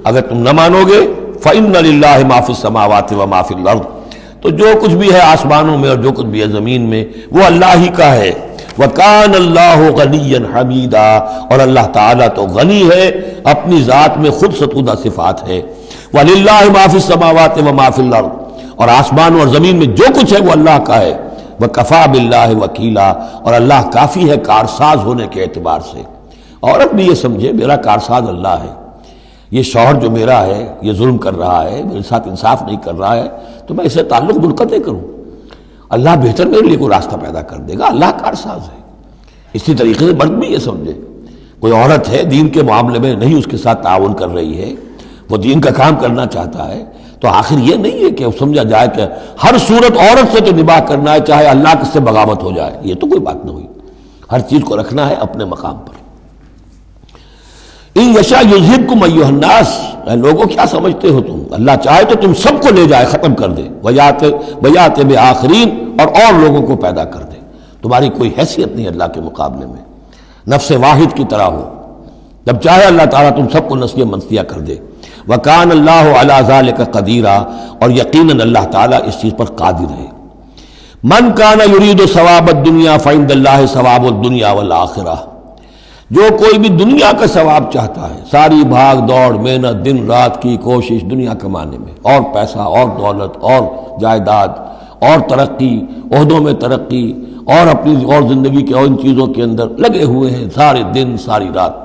اگر تم نہ مانو گے، فَإِنَّ لِلَّهِ مَا فِي السَّمَاوَاتِ وَمَا فِي الْأَرْضِ تو جو کچھ بھی ہے آسمانوں میں اور جو کچھ بھی ہے زمین میں وہ اللہ ہی کا ہے۔ وَكَانَ اللَّهُ غَنِيًّا حَمِيدًا اور اللہ تعالیٰ تو غنی ہے، اپنی ذات میں خود ستودہ صفات ہے۔ وَلِلَّهِ مَا فِي السَّمَاوَاتِ وَمَا فِي الْأَرْضِ، اور آسمان اور زمین میں جو کچھ ہے وہ اللہ کا ہے. وَكَفَى بِاللَّهِ وَكِيلًا، اور اللہ کافی ہے کارساز ہونے کے اعتبار سے. عورت بھی یہ سمجھے میرا کارساز اللہ ہے. یہ شوہر جو میرا ہے یہ ظلم کر رہا ہے، میرے ساتھ انصاف نہیں کر رہا ہے، تو میں اسے تعلق منقطع کروں. اللہ بہتر میرے لیے کوئی راستہ پیدا کر دے گا. اللہ کارساز ہے. اسی طریقے سے مرد بھی یہ سمجھے کوئی عورت ہے دین کے معاملے میں نہیں اس کے ساتھ تعاون کر رہی ہے، وہ دین کا کام کرنا چاہتا ہے، تو آخر یہ نہیں ہے کہ سمجھا جائے کہ ہر صورت عورت سے تو نباہ کرنا ہے چاہے اللہ سے بغاوت ہو جائے. یہ تو کوئی بات نہ ہوئی. ہر چیز کو رکھنا ہے اپنے مقام پر. ان یشاء یذہبکم ایھا الناس، اے لوگوں کیا سمجھتے ہو تم، اللہ چاہے تو تم سب کو لے جائے، ختم کر دے. ویات بآخرین، اور لوگوں کو پیدا کر دے. تمہاری کوئی حیثیت نہیں اللہ کے مقابلے میں، نفس واحد کی طرح ہو. جب چاہے اللہ تعالیٰ تم سب کو نسیہ منسیہ کر دے. وَكَانَ اللَّهُ عَلَىٰ ذَلِكَ قَدِيرًا، اور یقیناً اللہ تعالیٰ اس چیز پر قادر ہے. مَنْ كَانَ يُرِيدُ ثَوَابَ الدُّنْيَا فَعِندَ اللَّهِ ثَوَابُ الدُّنْيَا وَالْآخِرَةِ، جو کوئی بھی دنیا کا ثواب چاہتا ہے، ساری بھاگ دوڑ محنت دن رات کی کوشش دنیا کمانے میں، اور پیسہ اور دولت اور جائیداد اور ترقی، عہدوں میں ترقی، اور اپنی اور زندگی کے اور ان چیزوں کے اندر لگے ہوئے ہیں سارے دن ساری رات.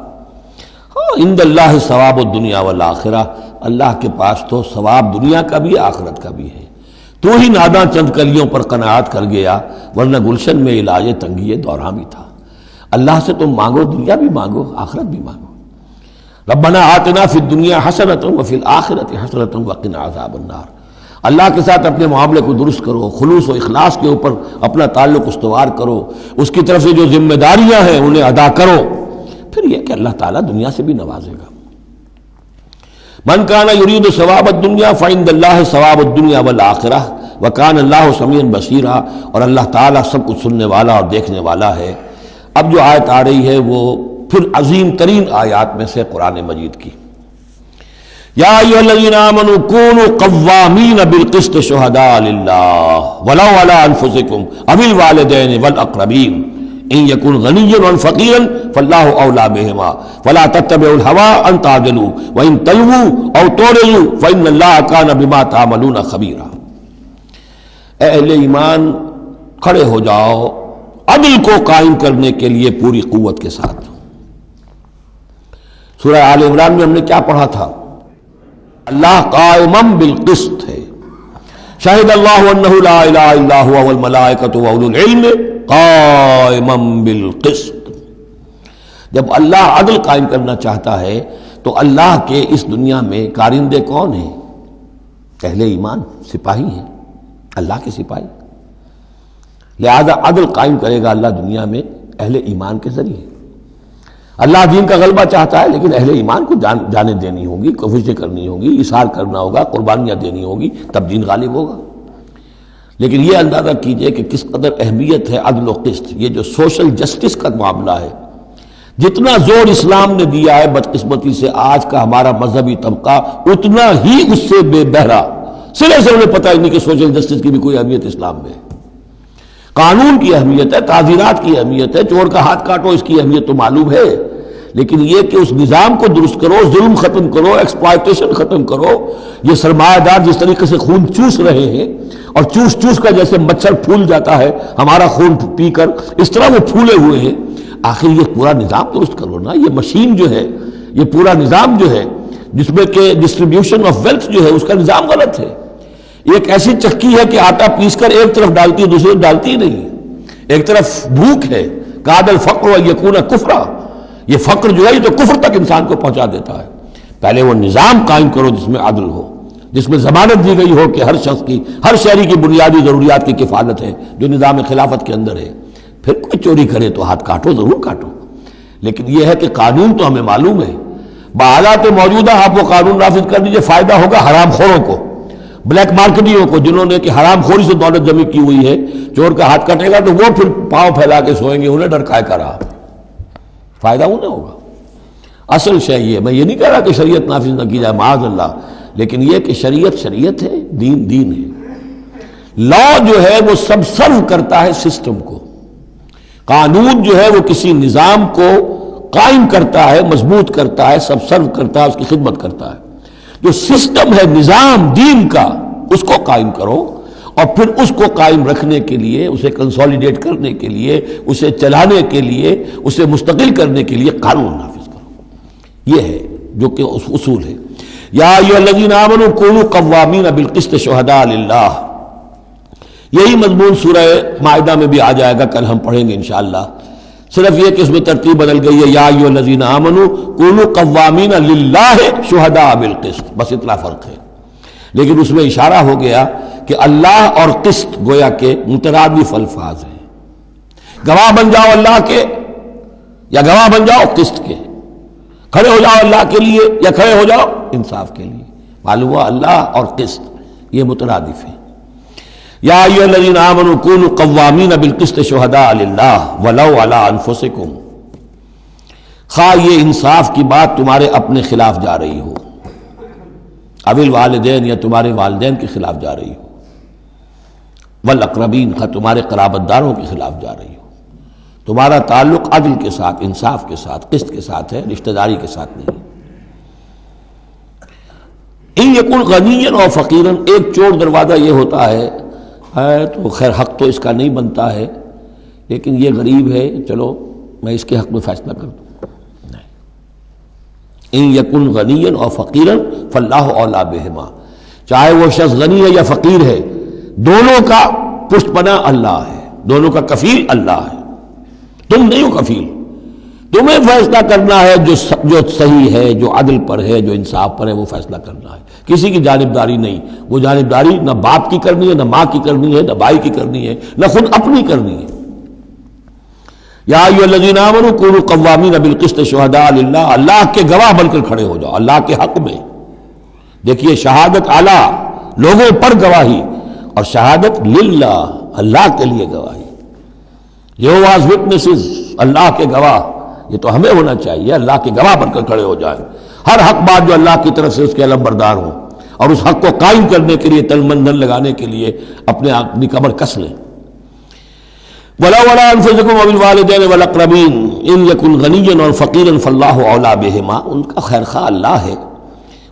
عند اللہ ثواب الدنیا والآخرہ، اللہ کے پاس تو ثواب دنیا کا بھی آخرت کا بھی ہے. تو ہی ناداں چند کلیوں پر قناعت کر گیا، ورنہ گلشن میں علاج تنگی دوراں بھی تھا. اللہ سے تم مانگو، دنیا بھی مانگو آخرت بھی مانگو. ربنا آتنا فی الدنیا حسنۃ وفی الآخرۃ حسنۃ وقنا عذاب النار. اللہ کے ساتھ اپنے معاملے کو درست کرو، خلوص و اخلاص کے اوپر اپنا تعلق استوار کرو، اس کی طرف سے جو ذمہ داریاں ہیں انہیں ادا کرو، پھر یہ کہ اللہ تعالیٰ دنیا سے بھی نوازے گا. من کان یرید ثواب الدنیا فعند اللہ ثواب الدنیا والآخرہ وکان اللہ سمیعا بصیرا، اور اللہ تعالیٰ سب کچھ سننے والا اور دیکھنے والا ہے. اب جو آیت آ رہی ہے وہ پھر عظیم ترین آیات میں سے قرآن مجید کی. یا ایھا الذین آمنوا کونوا قوامین بالقسط شہداء للہ ولو علی انفسکم او الوالدین والاقربین ان یکن غنیا او فقیرا فاللہ اولی بہما فلا تتبعوا الہوی ان تعدلوا وان تلووا او تعرضوا فان اللہ کان بما تعملون خبیرا. اے اہل ایمان کھڑے ہو جاؤ عدل کو قائم کرنے کے لیے پوری قوت کے ساتھ. سورہ آل عمران میں ہم نے کیا پڑھا تھا؟ اللہ قائما بالقسط ہے. شہد اللہ انہ لا الہ الا هو والملائکۃ واولو العلم قائما بالقسط. جب اللہ عدل قائم کرنا چاہتا ہے تو اللہ کے اس دنیا میں کارندے کون ہیں؟ اہل ایمان، سپاہی ہیں، اللہ کے سپاہی. لہذا عدل قائم کرے گا اللہ دنیا میں اہل ایمان کے ذریعے. اللہ دین کا غلبہ چاہتا ہے لیکن اہل ایمان کو جانیں دینی ہوگی، کوششیں کرنی ہوگی، اصرار کرنا ہوگا، قربانیاں دینی ہوگی، تب دین غالب ہوگا. لیکن یہ اندازہ کیجئے کہ کس قدر اہمیت ہے عدل و قسط. یہ جو سوشل جسٹس کا معاملہ ہے، جتنا زور اسلام نے دیا ہے بدقسمتی سے آج کا ہمارا مذہبی طبقہ اتنا ہی اس سے بے بہرا، سرے سے انہیں پتہ ہی نہیں کہ سوشل جسٹس کی بھی کوئی اہمیت اسلام میں ہے. قانون کی اہمیت ہے، تعزیرات کی اہمیت ہے، چور کا ہاتھ کاٹو اس کی اہمیت تو معلوم ہے، لیکن یہ کہ اس نظام کو درست کرو، ظلم ختم کرو، ایکسپلائٹیشن ختم کرو. یہ سرمایہ دار جس طریقے سے خون چوس رہے ہیں اور چوس چوس کر جیسے مچھر پھول جاتا ہے ہمارا خون پی کر، اس طرح وہ پھولے ہوئے ہیں. آخر یہ پورا نظام درست کرو نا. یہ مشین جو ہے، یہ پورا نظام جو ہے جس میں کہ ڈسٹریبیوشن آف ویلتھ جو ہے اس کا نظام غلط ہے. ایک ایسی چکی ہے کہ آٹا پیس کر ایک طرف ڈالتی ہے دوسری طرف ڈالتی ہی نہیں. ایک طرف بھوک ہے، کاد الفقر ان یکون کفرا، یہ فقر جو ہے یہ تو کفر تک انسان کو پہنچا دیتا ہے. پہلے وہ نظام قائم کرو جس میں عدل ہو، جس میں ضمانت دی گئی ہو کہ ہر شخص کی، ہر شہری کی بنیادی ضروریات کی کفالت ہے جو نظام خلافت کے اندر ہے. پھر کوئی چوری کرے تو ہاتھ کاٹو، ضرور کاٹو، لیکن یہ ہے کہ قانون تو ہمیں معلوم ہے. بحالات موجودہ آپ وہ قانون نافذ کر دیجیے، فائدہ ہوگا حرام خوروں کو، بلیک مارکیٹیوں کو، جنہوں نے کہ حرام خوری سے دولت جمع کی ہوئی ہے. چور کا ہاتھ کٹے گا تو وہ پھر پاؤں پھیلا کے سوئیں گے، انہیں ڈر کائے کا رہا، فائدہ انہیں ہوگا. اصل شے یہ، میں یہ نہیں کہہ رہا کہ شریعت نافذ نہ کی جائے معاذ اللہ، لیکن یہ کہ شریعت شریعت ہے، دین دین ہے. لا جو ہے وہ سب سرو کرتا ہے سسٹم کو. قانون جو ہے وہ کسی نظام کو قائم کرتا ہے، مضبوط کرتا ہے، سب سرو کرتا ہے، اس کی خدمت کرتا ہے. جو سسٹم ہے نظام دین کا اس کو قائم کرو، اور پھر اس کو قائم رکھنے کے لیے، اسے کنسولیڈیٹ کرنے کے لیے، اسے چلانے کے لیے، اسے مستقل کرنے کے لیے قانون نافذ کرو۔ یہ ہے جو کہ اصول ہے۔ یا ایھا الذین آمنوا کونوا قوامین بالقسط شہداء للہ، یہی مضمون سورہ مائدہ میں بھی آ جائے گا، کل ہم پڑھیں گے انشاءاللہ۔ صرف یہ کہ اس میں ترتیب بدل گئی ہے، یا ایھا الذین آمنوا کونوا قوامین للہ شہداء بالقسط، بس اتنا فرق ہے۔ لیکن اس میں اشارہ ہو گیا کہ اللہ اور قسط گویا کہ مترادف الفاظ ہیں۔ گواہ بن جاؤ اللہ کے، یا گواہ بن جاؤ قسط کے، کھڑے ہو جاؤ اللہ کے لیے یا کھڑے ہو جاؤ انصاف کے لیے۔ معلوم ہوا اللہ اور قسط یہ مترادف ہیں۔ یا ایھا الذین آمنوا کونوا قوامین بالقسط شہداء للہ ولو علی انفسکم، خواہ یہ انصاف کی بات تمہارے اپنے خلاف جا رہی ہو، اب الوالدین یا تمہارے والدین کے خلاف جا رہی ہو، والاقربین خواہ تمہارے قرابت داروں کے خلاف جا رہی ہو، تمہارا تعلق عدل کے ساتھ، انصاف کے ساتھ، قسط کے ساتھ ہے، رشتہ داری کے ساتھ نہیں۔ ان یکن غنیا اور فقیرا، ایک چور دروازہ یہ ہوتا ہے تو خیر حق تو اس کا نہیں بنتا ہے، لیکن یہ غریب ہے، چلو میں اس کے حق میں فیصلہ کر دوں۔ ان یکن غنیا اور فقیرا فاللہ اولیٰ بہما، چاہے وہ شخص غنی ہے یا فقیر ہے، دونوں کا پشت پناہ اللہ ہے، دونوں کا کفیل اللہ ہے، تم نہیں ہو کفیل۔ تمہیں فیصلہ کرنا ہے جو صحیح ہے، جو عدل پر ہے، جو انصاف پر ہے، وہ فیصلہ کرنا ہے، کسی کی جانبداری نہیں۔ وہ جانبداری نہ باپ کی کرنی ہے، نہ ماں کی کرنی ہے، نہ بھائی کی کرنی ہے، نہ خود اپنی کرنی ہے۔ یا ایھا الذین آمنوا کونوا قوامین بالقسط شہداء للہ، اللہ کے گواہ بن کر کھڑے ہو جاؤ اللہ کے حق میں۔ دیکھیے شہادت اعلیٰ، لوگوں پر گواہی، اور شہادت للہ، اللہ کے لیے گواہی۔ یہوہاز وٹنسز، اللہ کے گواہ، یہ تو ہمیں ہونا چاہیے، اللہ کے گواہ بن کر کھڑے ہو جائیں، ہر حق بات جو اللہ کی طرف سے اس کے علم بردار ہوں، اور اس حق کو قائم کرنے کے لیے تن من دھن لگانے کے لیے اپنی کمر کس لیں۔ وَلَوْ عَلَىٰ أَنفُسِكُمْ وَبِالْوَالِدَيْنِ وَالْأَقْرَبِينَ إِن يَكُنْ غَنِيًّا أَوْ فَقِيرًا فَاللَّهُ أَوْلَىٰ بِهِمَا، ان کا خیر خواہ اللہ ہے۔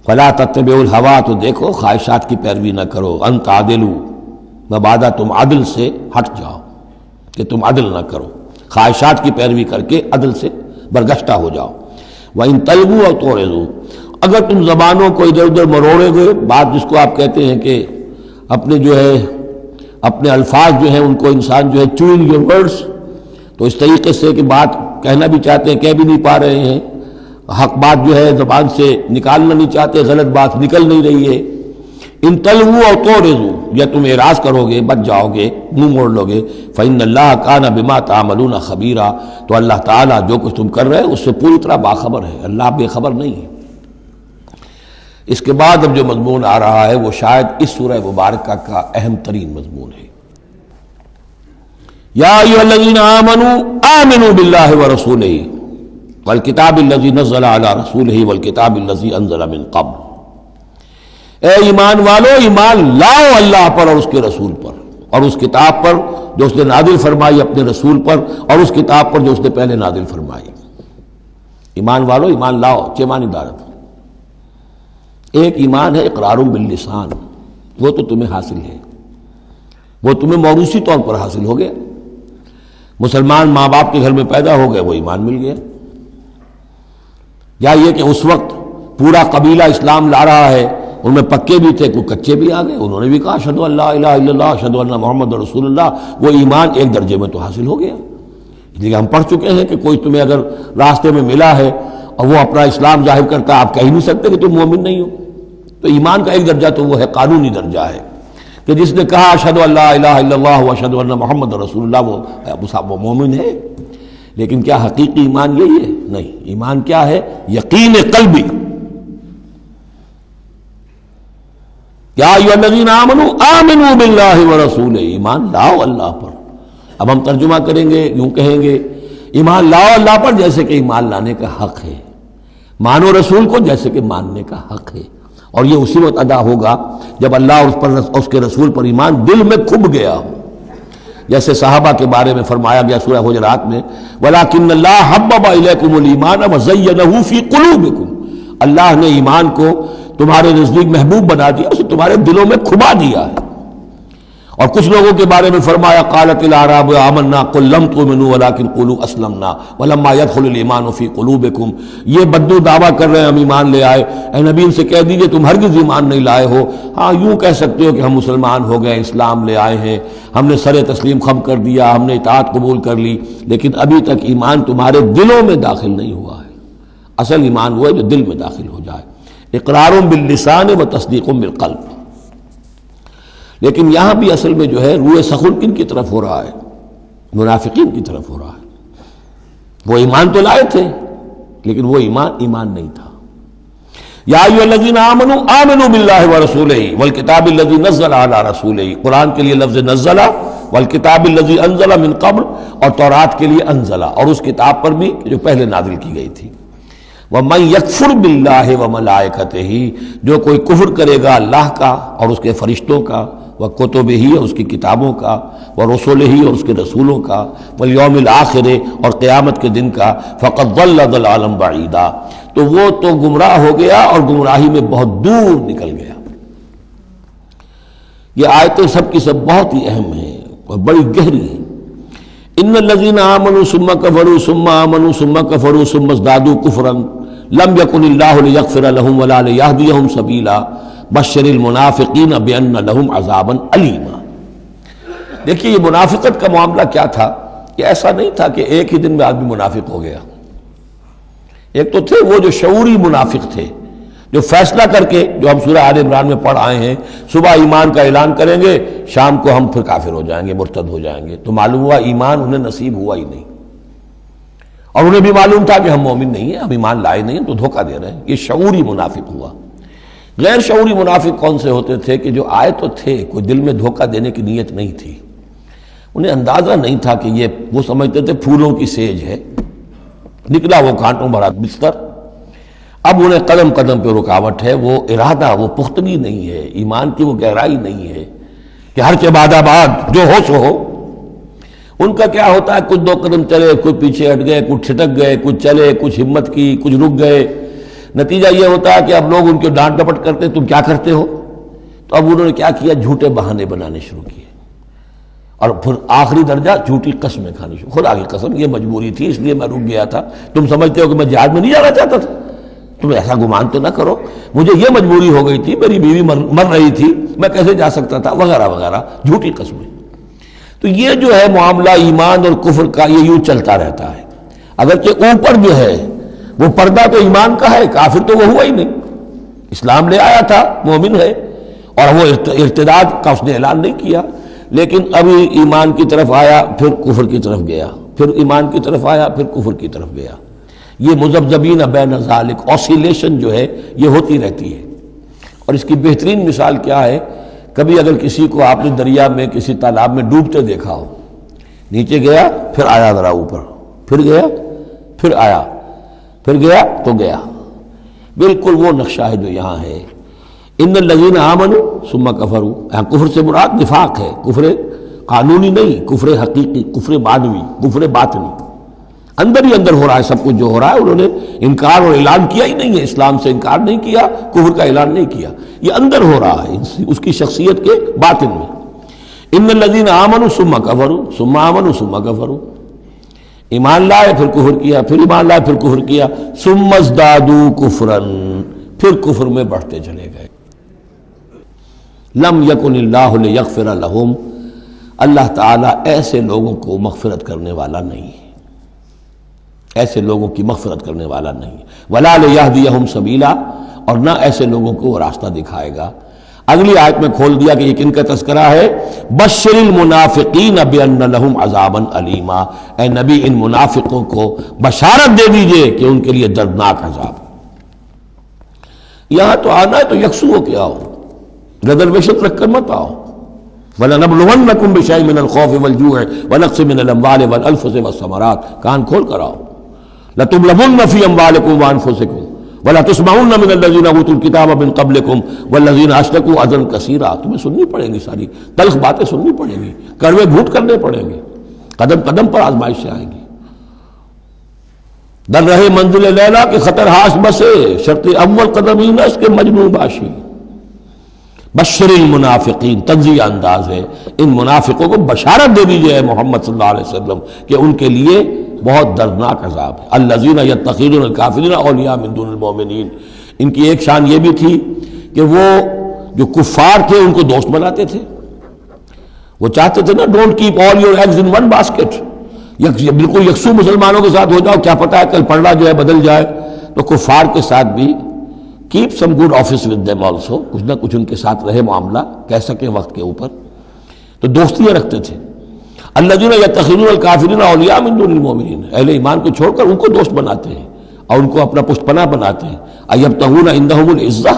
فَلَا تَتَّبِعُوا الْهَوَىٰ، تو دیکھو خواہشات کی پیروی نہ کرو، أَن تَعْدِلُوا، مبادا تم عدل سے ہٹ جاؤ، کہ تم عدل نہ کرو، خواہشات کی پیروی کر کے عدل سے برگشتہ ہو جاؤ۔ وَإِن تَلْوُوا أَوْ تُعْرِضُوا، اگر تم زبانوں کو ادھر ادھر مروڑے گے، بات جس کو آپ کہتے ہیں کہ اپنے الفاظ جو ہیں ان کو انسان جو ہے چوئنگ یور ورڈز، تو اس طریقے سے کہ بات کہنا بھی چاہتے ہیں کہہ بھی نہیں پا رہے ہیں، حق بات جو ہے زبان سے نکالنا نہیں چاہتے، غلط بات نکل نہیں رہی ہے۔ ان تلووا او تعرضوا، یا تم اعراض کرو گے، بچ جاؤ گے، منہ موڑ لو گے، فإن اللہ کان بما تعملون خبیرا، تو اللہ تعالیٰ جو کچھ تم کر رہے ہیں اس سے پوری طرح باخبر ہے، اللہ بے خبر نہیں ہے۔ اس کے بعد اب جو مضمون آ رہا ہے وہ شاید اس سورہ مبارکہ کا اہم ترین مضمون ہے۔ یا ایھا الذین آمنوا آمنوا باللہ ورسولہ والکتاب الذی نزل علی رسولہ والکتاب الذی انزل من قبل، اے ایمان والو، ایمان لاؤ اللہ پر اور اس کے رسول پر، اور اس کتاب پر جو اس نے نازل فرمائی اپنے رسول پر، اور اس کتاب پر جو اس نے پہلے نازل فرمائی۔ ایمان والو، ایمان لاؤ، چھ معنی دارت۔ ایک ایمان ہے اقرار باللسان، وہ تو تمہیں حاصل ہے، وہ تمہیں موروثی طور پر حاصل ہو گیا، مسلمان ماں باپ کے گھر میں پیدا ہو گئے، وہ ایمان مل گیا۔ یا یہ کہ اس وقت پورا قبیلہ اسلام لا رہا ہے، ان میں پکے بھی تھے، کوئی کچے بھی آ گئے، انہوں نے بھی کہا اشہدو ان لا الہ الا اللہ اشہدو ان محمد رسول اللہ، وہ ایمان ایک درجے میں تو حاصل ہو گیا۔ اس لیے ہم پڑھ چکے ہیں کہ کوئی تمہیں اگر راستے میں ملا ہے اور وہ اپنا اسلام ظاہر کرتا ہے، آپ کہہ نہیں سکتے کہ تم مومن نہیں ہو۔ تو ایمان کا ایک درجہ تو وہ ہے، قانونی درجہ ہے، کہ جس نے کہا اشہدو ان لا الہ الا اللہ واشہدو ان محمد رسول اللہ، وہ مومن ہے۔ لیکن کیا حقیقی ایمان یہی ہے؟ نہیں، ایمان کیا ہے؟ یقین قلبی۔ یا ایھا الذین آمنوا آمنوا باللہ ورسولہ، ایمان لاؤ اللہ پر۔ اب ہم ترجمہ کریں گے، یوں کہیں گے ایمان لاؤ اللہ پر جیسے کہ ایمان لانے کا حق ہے، مانو رسول کو جیسے کہ ماننے کا حق ہے، اور یہ اسی وقت ادا ہوگا جب اللہ اور اس کے رسول پر ایمان دل میں کھب گیا ہو، جیسے صحابہ کے بارے میں فرمایا گیا سورہ حجرات میں، وَلَٰكِنَّ اللَّهَ حَبَّبَ إِلَيْكُمُ الْإِيمَانَ وَزَيَّنَهُ فِي قُلُوبِكُمْ، اللہ نے ایمان کو تمہارے نزدیک محبوب بنا دیا، اسے تمہارے دلوں میں کھبا دیا ہے۔ اور کچھ لوگوں کے بارے میں فرمایا قالت الاعراب آمنا قل لم تؤمنوا ولكن قولوا اسلمنا ولما يدخل الايمان في قلوبكم، یہ بدو دعویٰ کر رہے ہیں ہم ایمان لے آئے، اے نبی ان سے کہہ دیجئے تم ہرگز ایمان نہیں لائے ہو، ہاں یوں کہہ سکتے ہو کہ ہم مسلمان ہو گئے، اسلام لے آئے ہیں، ہم نے سر تسلیم خم کر دیا، ہم نے اطاعت قبول کر لی، لیکن ابھی تک ایمان تمہارے دلوں میں داخل نہیں ہوا ہے۔ اصل ایمان وہ ہے جو دل میں داخل ہو جائے، اقرار باللسان و تصدیق بالقلب۔ لیکن یہاں بھی اصل میں جو ہے روئے سخن کن کی طرف ہو رہا ہے؟ منافقین کی طرف ہو رہا ہے۔ وہ ایمان تو لائے تھے لیکن وہ ایمان نہیں تھا۔ یا ایھا الذین آمنوا آمنوا باللہ ورسولہ والکتاب الذی نزل علی رسولہ، قرآن کے لیے لفظ نزل، والکتاب الذی انزل من قبل، اور تورات کے لیے انزل، اور اس کتاب پر بھی جو پہلے نازل کی گئی تھی۔ وَمَن يَكْفُرْ بِاللَّهِ وَمَلَائِكَتِهِ، جو کوئی کفر کرے گا اللہ کا اور اس کے فرشتوں کا، وَكُتُبِهِ اور اس کی کتابوں کا، وَرُسُلِهِ اور اس کے رسولوں کا، وَالْيَوْمِ الْآخِرِ اور قیامت کے دن کا، فَقَدْ ضَلَّ ضَلَالًا بَعِيدًا، تو وہ تو گمراہ ہو گیا اور گمراہی میں بہت دور نکل گیا۔ یہ آیتیں سب کی سب بہت ہی اہم ہیں اور بڑی گہری ہیں۔ ان الذین آمنوا ثم کفروا ثم آمنوا ثم کفروا ثم ازدادوا کفرا لم یکن اللہ لیغفر لهم ولا لیہدیہم سبیلا بشر المنافقین بان لهم عذابا الیما۔ دیکھیے یہ منافقت کا معاملہ کیا تھا؟ یہ ایسا نہیں تھا کہ ایک ہی دن میں آدمی منافق ہو گیا۔ ایک تو تھے وہ جو شعوری منافق تھے، جو فیصلہ کر کے، جو ہم سورہ آل عمران میں پڑھ آئے ہیں، صبح ایمان کا اعلان کریں گے، شام کو ہم پھر کافر ہو جائیں گے، مرتد ہو جائیں گے، تو معلوم ہوا ایمان انہیں نصیب ہوا ہی نہیں، اور انہیں بھی معلوم تھا کہ ہم مومن نہیں ہیں، ہم ایمان لائے نہیں ہیں، تو دھوکہ دے رہے ہیں۔ یہ شعوری منافق ہوا۔ غیر شعوری منافق کون سے ہوتے تھے؟ کہ جو آئے تو تھے، کوئی دل میں دھوکہ دینے کی نیت نہیں تھی، انہیں اندازہ نہیں تھا کہ یہ، وہ سمجھتے تھے پھولوں کی سیج ہے، نکلا وہ کانٹوں بھرا بستر۔ اب انہیں قدم قدم پہ رکاوٹ ہے، وہ ارادہ، وہ پختگی نہیں ہے، ایمان کی وہ گہرائی نہیں ہے کہ ہر کے بعد آباد جو ہو سو ہو۔ ان کا کیا ہوتا ہے، کچھ دو قدم چلے، کچھ پیچھے ہٹ گئے، کچھ چھٹک گئے، کچھ چلے، کچھ ہمت کی، کچھ رک گئے۔ نتیجہ یہ ہوتا ہے کہ اب لوگ ان کے ڈانٹ ڈپٹ کرتے، تم کیا کرتے ہو؟ تو اب انہوں نے کیا کیا، جھوٹے بہانے بنانے شروع کیے، اور پھر آخری درجہ جھوٹی قسمیں کھانی شروع۔ خدا کی قسم یہ مجبوری تھی، اس لیے میں رک گیا تھا، تم سمجھتے ہو کہ میں جہاد میں نہیں جانا چاہتا تھا، تم ایسا گمان تو نہ کرو، مجھے یہ مجبوری ہو گئی تھی، میری بیوی مر رہی تھی، میں کیسے جا سکتا تھا، وغیرہ وغیرہ، جھوٹی قسمیں۔ تو یہ جو ہے معاملہ ایمان اور کفر کا، یہ یوں چلتا رہتا ہے۔ اگرچہ اوپر جو ہے وہ پردہ تو ایمان کا ہے، کافر تو وہ ہوا ہی نہیں، اسلام لے آیا تھا، مومن ہے، اور وہ ارتداد کا اس نے اعلان نہیں کیا، لیکن ابھی ایمان کی طرف آیا، پھر کفر کی طرف گیا، پھر ایمان کی طرف آیا، پھر کفر کی طرف گیا۔ یہ مذبذبین بین ذالک، اوسیلیشن جو ہے یہ ہوتی رہتی ہے۔ اور اس کی بہترین مثال کیا ہے، کبھی اگر کسی کو آپ نے دریا میں، کسی تالاب میں ڈوبتے دیکھا ہو، نیچے گیا پھر آیا ذرا اوپر، پھر گیا پھر آیا، پھر گیا تو گیا، بالکل وہ نقشہ ہے جو یہاں ہے۔ ان الذین آمنوا ثم کفروا، یہاں کفر سے مراد نفاق ہے، کفر قانونی نہیں، کفر حقیقی، کفر معنوی، کفر باطنی، اندر ہی اندر ہو رہا ہے سب کچھ جو ہو رہا ہے۔ انہوں نے انکار اور اعلان کیا ہی نہیں ہے، اسلام سے انکار نہیں کیا، کفر کا اعلان نہیں کیا، یہ اندر ہو رہا ہے اس کی شخصیت کے باطن میں۔ ان الذین آمنوا ثم کفروا ثم آمنوا ثم کفروا، ایمان لائے پھر کفر کیا، پھر ایمان لائے پھر کفر کیا، ثم ازدادوا کفرا، پھر کفر میں بڑھتے چلے گئے۔ لم یکن اللہ لیغفر لہم، اللہ تعالیٰ ایسے لوگوں کو مغفرت کرنے والا نہیں ہے، ایسے لوگوں کی مغفرت کرنے والا نہیں، ولا لیہدیہم سبیلا، اور نہ ایسے لوگوں کو وہ راستہ دکھائے گا۔ اگلی آیت میں کھول دیا کہ یہ کن کا تذکرہ ہے، بشر المنافقین بان لہم عذابا علیما، اے نبی ان منافقوں کو بشارت دے دیجئے کہ ان کے لیے دردناک عذاب۔ یہاں تو آنا ہے تو یکسو ہو کے آؤ، ریزرویشن رکھ کر مت آؤ۔ وَلَنَبْلُوَنَّكُمْ بِشَيْءٍ مِّنَ الْخَوْفِ وَالْجُوعِ وَنَقْصٍ مِّنَ الْأَمْوَالِ وَالْأَنفُسِ وَالثَّمَرَاتِ، کان کھول کر آؤ۔ لَتُبْلَوُنَّ فِي أَمْوَالِكُمْ وَأَنفُسِكُمْ وَلَتُسْمَعُنَّ مِنَ الَّذِينَ أُوتُوا الْكِتَابَ مِن قَبْلِكُمْ وَالَّذِينَ أَشْرَكُوا أَذًى كَثِيرًا، تمہیں سننی پڑیں گی، ساری تلخ باتیں سننی پڑیں گی، کڑوے گھونٹ کرنے پڑیں گے، قدم قدم پر آزمائشیں آئیں گی۔ در رہے منزل لیلا کہ خطر ہاش بسے، شرط اول قدم ہی نس کے مجنون باشی۔ بشر المنافقین، تنزیہ انداز ہے، ان منافقوں کو بشارت دے دیجئے محمد صلی اللہ علیہ وسلم کہ ان کے لیے بہت دردناک عذاب ہے۔ الذین یتخذون الکافرین اولیاء من دون المؤمنین، ان کی ایک شان یہ بھی تھی کہ وہ جو کفار تھے ان کو دوست بناتے تھے، وہ چاہتے تھے نا don't keep all your eggs in one basket, بالکل یکسو مسلمانوں کے ساتھ ہو جاؤ، کیا پتہ ہے کل پلڑا جو ہے بدل جائے، تو کفار کے ساتھ بھی keep some good office with them also, کچھ نہ کچھ ان کے ساتھ رہے معاملہ، کہہ سکیں وقت کے اوپر، تو دوستیاں رکھتے تھے۔ الذین یتخذون الکافرین اولیاء من دون المؤمنین، اہل ایمان کو چھوڑ کر ان کو دوست بناتے ہیں اور ان کو اپنا پشت پناہ بناتے ہیں۔ ایبتغون عندہم العزہ،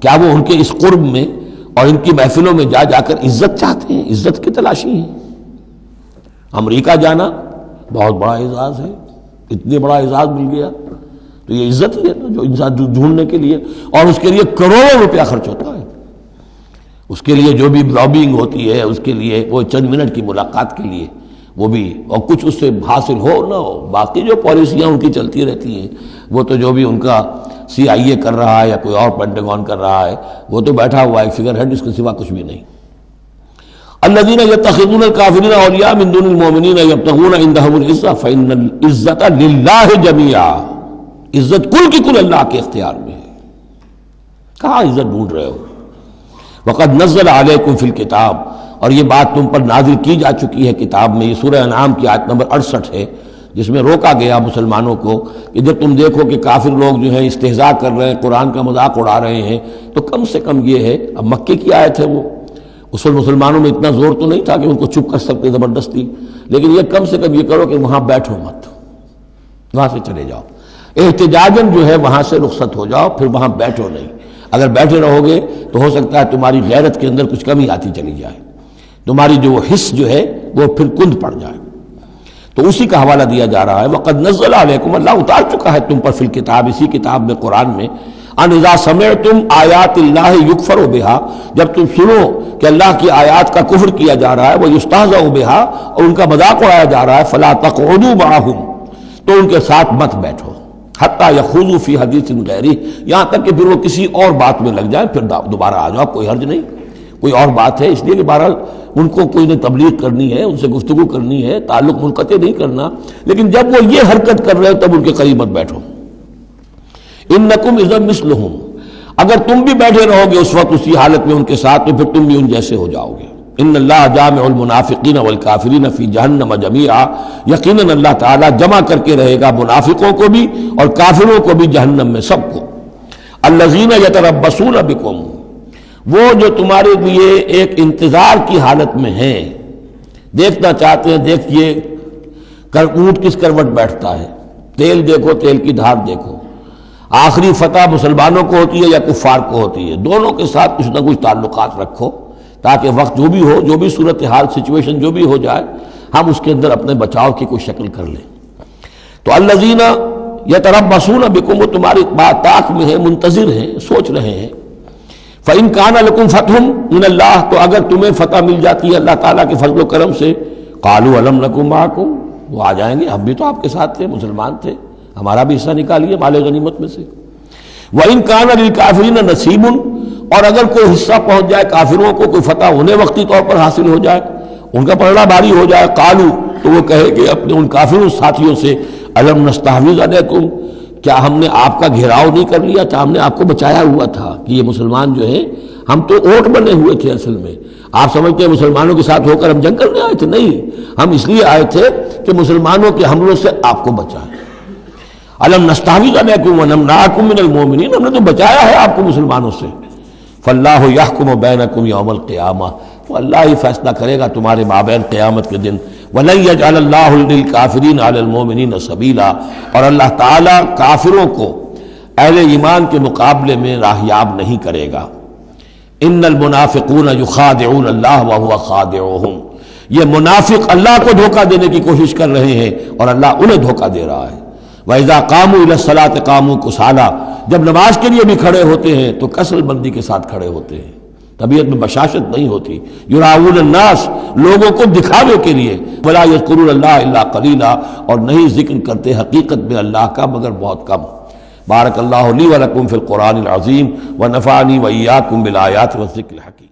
کیا وہ ان کے اس قرب میں اور ان کی محفلوں میں جا جا کر عزت چاہتے ہیں، عزت کی تلاشی ہیں۔ امریکہ جانا بہت بڑا اعزاز ہے، اتنے بڑا اعزاز مل گیا تو یہ عزت ہی ہے نا جو انسان ڈھونڈنے کے لیے، اور اس کے لیے کروڑوں روپیہ خرچ ہوتا ہے، اس کے لیے جو بھی لابینگ ہوتی ہے، اس کے لیے وہ چند منٹ کی ملاقات کے لیے وہ بھی، اور کچھ اس سے حاصل ہو نہ ہو، باقی جو پالیسیاں ان کی چلتی رہتی ہیں وہ تو جو بھی ان کا CIA کر رہا ہے یا کوئی اور پینٹاگون کر رہا ہے وہ تو بیٹھا ہوا ہے فگر ہیڈ، اس کے سوا کچھ بھی نہیں۔ الذین یتخذون الکافرین اولیاء من دون المؤمنین یبتغون عندہم العزہ فإن العزۃ للہ جمیعا، عزت کل کی کل اللہ کے اختیار میں ہے۔ کہاں عزت ڈھونڈ رہے ہو؟ وقد نزل علیکم فی الکتاب، اور یہ بات تم پر نازل کی جا چکی ہے کتاب میں، یہ سورہ انعام کی آیت نمبر 68 ہے، جس میں روکا گیا مسلمانوں کو کہ جب تم دیکھو کہ کافر لوگ جو ہیں استہزاء کر رہے ہیں، قرآن کا مذاق اڑا رہے ہیں، تو کم سے کم یہ ہے، اب مکے کی آیت ہے وہ، اس وقت مسلمانوں میں اتنا زور تو نہیں تھا کہ ان کو چپ کر سکتے زبردستی، لیکن یہ کم سے کم یہ کرو کہ وہاں بیٹھو مت، وہاں سے چلے جاؤ، احتجاجاً جو ہے وہاں سے رخصت ہو جاؤ، پھر وہاں بیٹھو نہیں۔ اگر بیٹھے رہو گے تو ہو سکتا ہے تمہاری غیرت کے اندر کچھ کمی آتی چلی جائے، تمہاری جو حس جو ہے وہ پھر کند پڑ جائے۔ تو اسی کا حوالہ دیا جا رہا ہے، وقد نزل علیکم، اللہ اتار چکا ہے تم پر فی الکتاب، اسی کتاب میں قرآن میں، ان اذا سمعتم آیات اللہ یکفر بہا، جب تم سنو کہ اللہ کی آیات کا کفر کیا جا رہا ہے، وہ یستہزأ بہا، اور ان کا مذاق اڑایا جا رہا ہے، فلا تقعدوا معہم، تو ان کے ساتھ مت بیٹھو، حتی یخوضوا فی حدیث غیرہ، یہاں تک کہ پھر وہ کسی اور بات میں لگ جائیں، پھر دوبارہ آ جاؤ، کوئی حرج نہیں، کوئی اور بات ہے، اس لیے کہ بہرحال ان کو کوئی نے تبلیغ کرنی ہے، ان سے گفتگو کرنی ہے، تعلق منقطع نہیں کرنا، لیکن جب وہ یہ حرکت کر رہے تب ان کے قریب مت بیٹھو۔ انکم اذا مثلہم، اگر تم بھی بیٹھے رہو گے اس وقت اسی حالت میں ان کے ساتھ، تو پھر تم بھی ان جیسے ہو جاؤ گے۔ ان اللہ جامع المنافقین والکافرین فی جہنم جمیعا، یقیناً اللہ تعالیٰ جمع کر کے رہے گا منافقوں کو بھی اور کافروں کو بھی جہنم میں، سب کو۔ الذین یتربصون بکم، وہ جو تمہارے لیے ایک انتظار کی حالت میں ہیں، دیکھنا چاہتے ہیں، دیکھیے اونٹ کس کروٹ بیٹھتا ہے، تیل دیکھو، تیل کی دھار دیکھو، آخری فتح مسلمانوں کو ہوتی ہے یا کفار کو ہوتی ہے، دونوں کے ساتھ کچھ نہ کچھ تعلقات رکھو، تاکہ وقت جو بھی ہو، جو بھی صورتحال سچویشن جو بھی ہو جائے، ہم اس کے اندر اپنے بچاؤ کی کوئی شکل کر لیں۔ تو الذین یتربصون بکم، وہ تمہاری بات طاق میں ہے، منتظر ہیں، سوچ رہے ہیں۔ فَإِن كَانَ لَكُمْ فَتْحٌ مِّنَ اللَّهِ، تو اگر تمہیں فتح مل جاتی ہے اللہ تعالیٰ کے فضل و کرم سے، قَالُوا أَلَمْ نَكُن مَّعَكُمْ، وہ آ جائیں گے، ہم بھی تو آپ کے ساتھ تھے، مسلمان تھے، ہمارا بھی حصہ نکالیے مال غنیمت میں سے۔ وَإِن كَانَ لِلْكَافِرِينَ نَصِيبٌ، اور اگر کوئی حصہ پہنچ جائے کافروں کو، کوئی فتح انہیں وقتی طور پر حاصل ہو جائے، ان کا پلڑا بھاری ہو جائے، قالوا، تو وہ کہے کہ اپنے ان کافروں ساتھیوں سے، أَلَمْ نَسْتَحْوِذْ عَلَيْكُمْ، کیا ہم نے آپ کا گھیراؤ نہیں کر لیا تھا، ہم نے آپ کو بچایا ہوا تھا کہ یہ مسلمان جو ہیں، ہم تو اوٹ بنے ہوئے تھے اصل میں، آپ سمجھتے ہیں مسلمانوں کے ساتھ ہو کر ہم جنگ کرنے آئے تھے، نہیں، ہم اس لیے آئے تھے کہ مسلمانوں کے حملوں سے آپ کو بچائیں۔ أَلَمْ نَسْتَحْوِذْ عَلَيْكُمْ وَنَمْنَعْكُمْ مِنَ الْمُؤْمِنِينَ، ہم نے تو بچایا ہے آپ کو مسلمانوں سے۔ فَاللَّهُ يَحْكُمُ بَيْنَكُمْ يَوْمَ الْقِيَامَةِ، تو اللہ ہی فیصلہ کرے گا تمہارے مابین قیامت کے دن۔ وَلَن يَجْعَلَ اللَّهُ لِلْكَافِرِينَ عَلَى الْمُؤْمِنِينَ سَبِيلًا، اور اللہ تعالیٰ کافروں کو اہل ایمان کے مقابلے میں راہیاب نہیں کرے گا۔ ان المنافقون یخادعون اللہ وهو خادعهم، یہ منافق اللہ کو دھوکہ دینے کی کوشش کر رہے ہیں اور اللہ انہیں دھوکہ دے رہا ہے۔ وَإِذَا قَامُوا إِلَى الصَّلَاةِ قَامُوا كُسَالَىٰ، جب نماز کے لیے بھی کھڑے ہوتے ہیں تو کسل بندی کے ساتھ کھڑے ہوتے ہیں، طبیعت میں بشاشت نہیں ہوتی. یراؤن الناس، لوگوں کو دکھاوے کے لیے. ولا یذکرون اللہ الا قلیلا، اور نہیں ذکر کرتے حقیقت میں اللہ کا مگر بہت کم. بارک اللہ لی ولکم فی القرآن العظیم ونفعنی وإیاکم بالآیات والذکر الحکیم.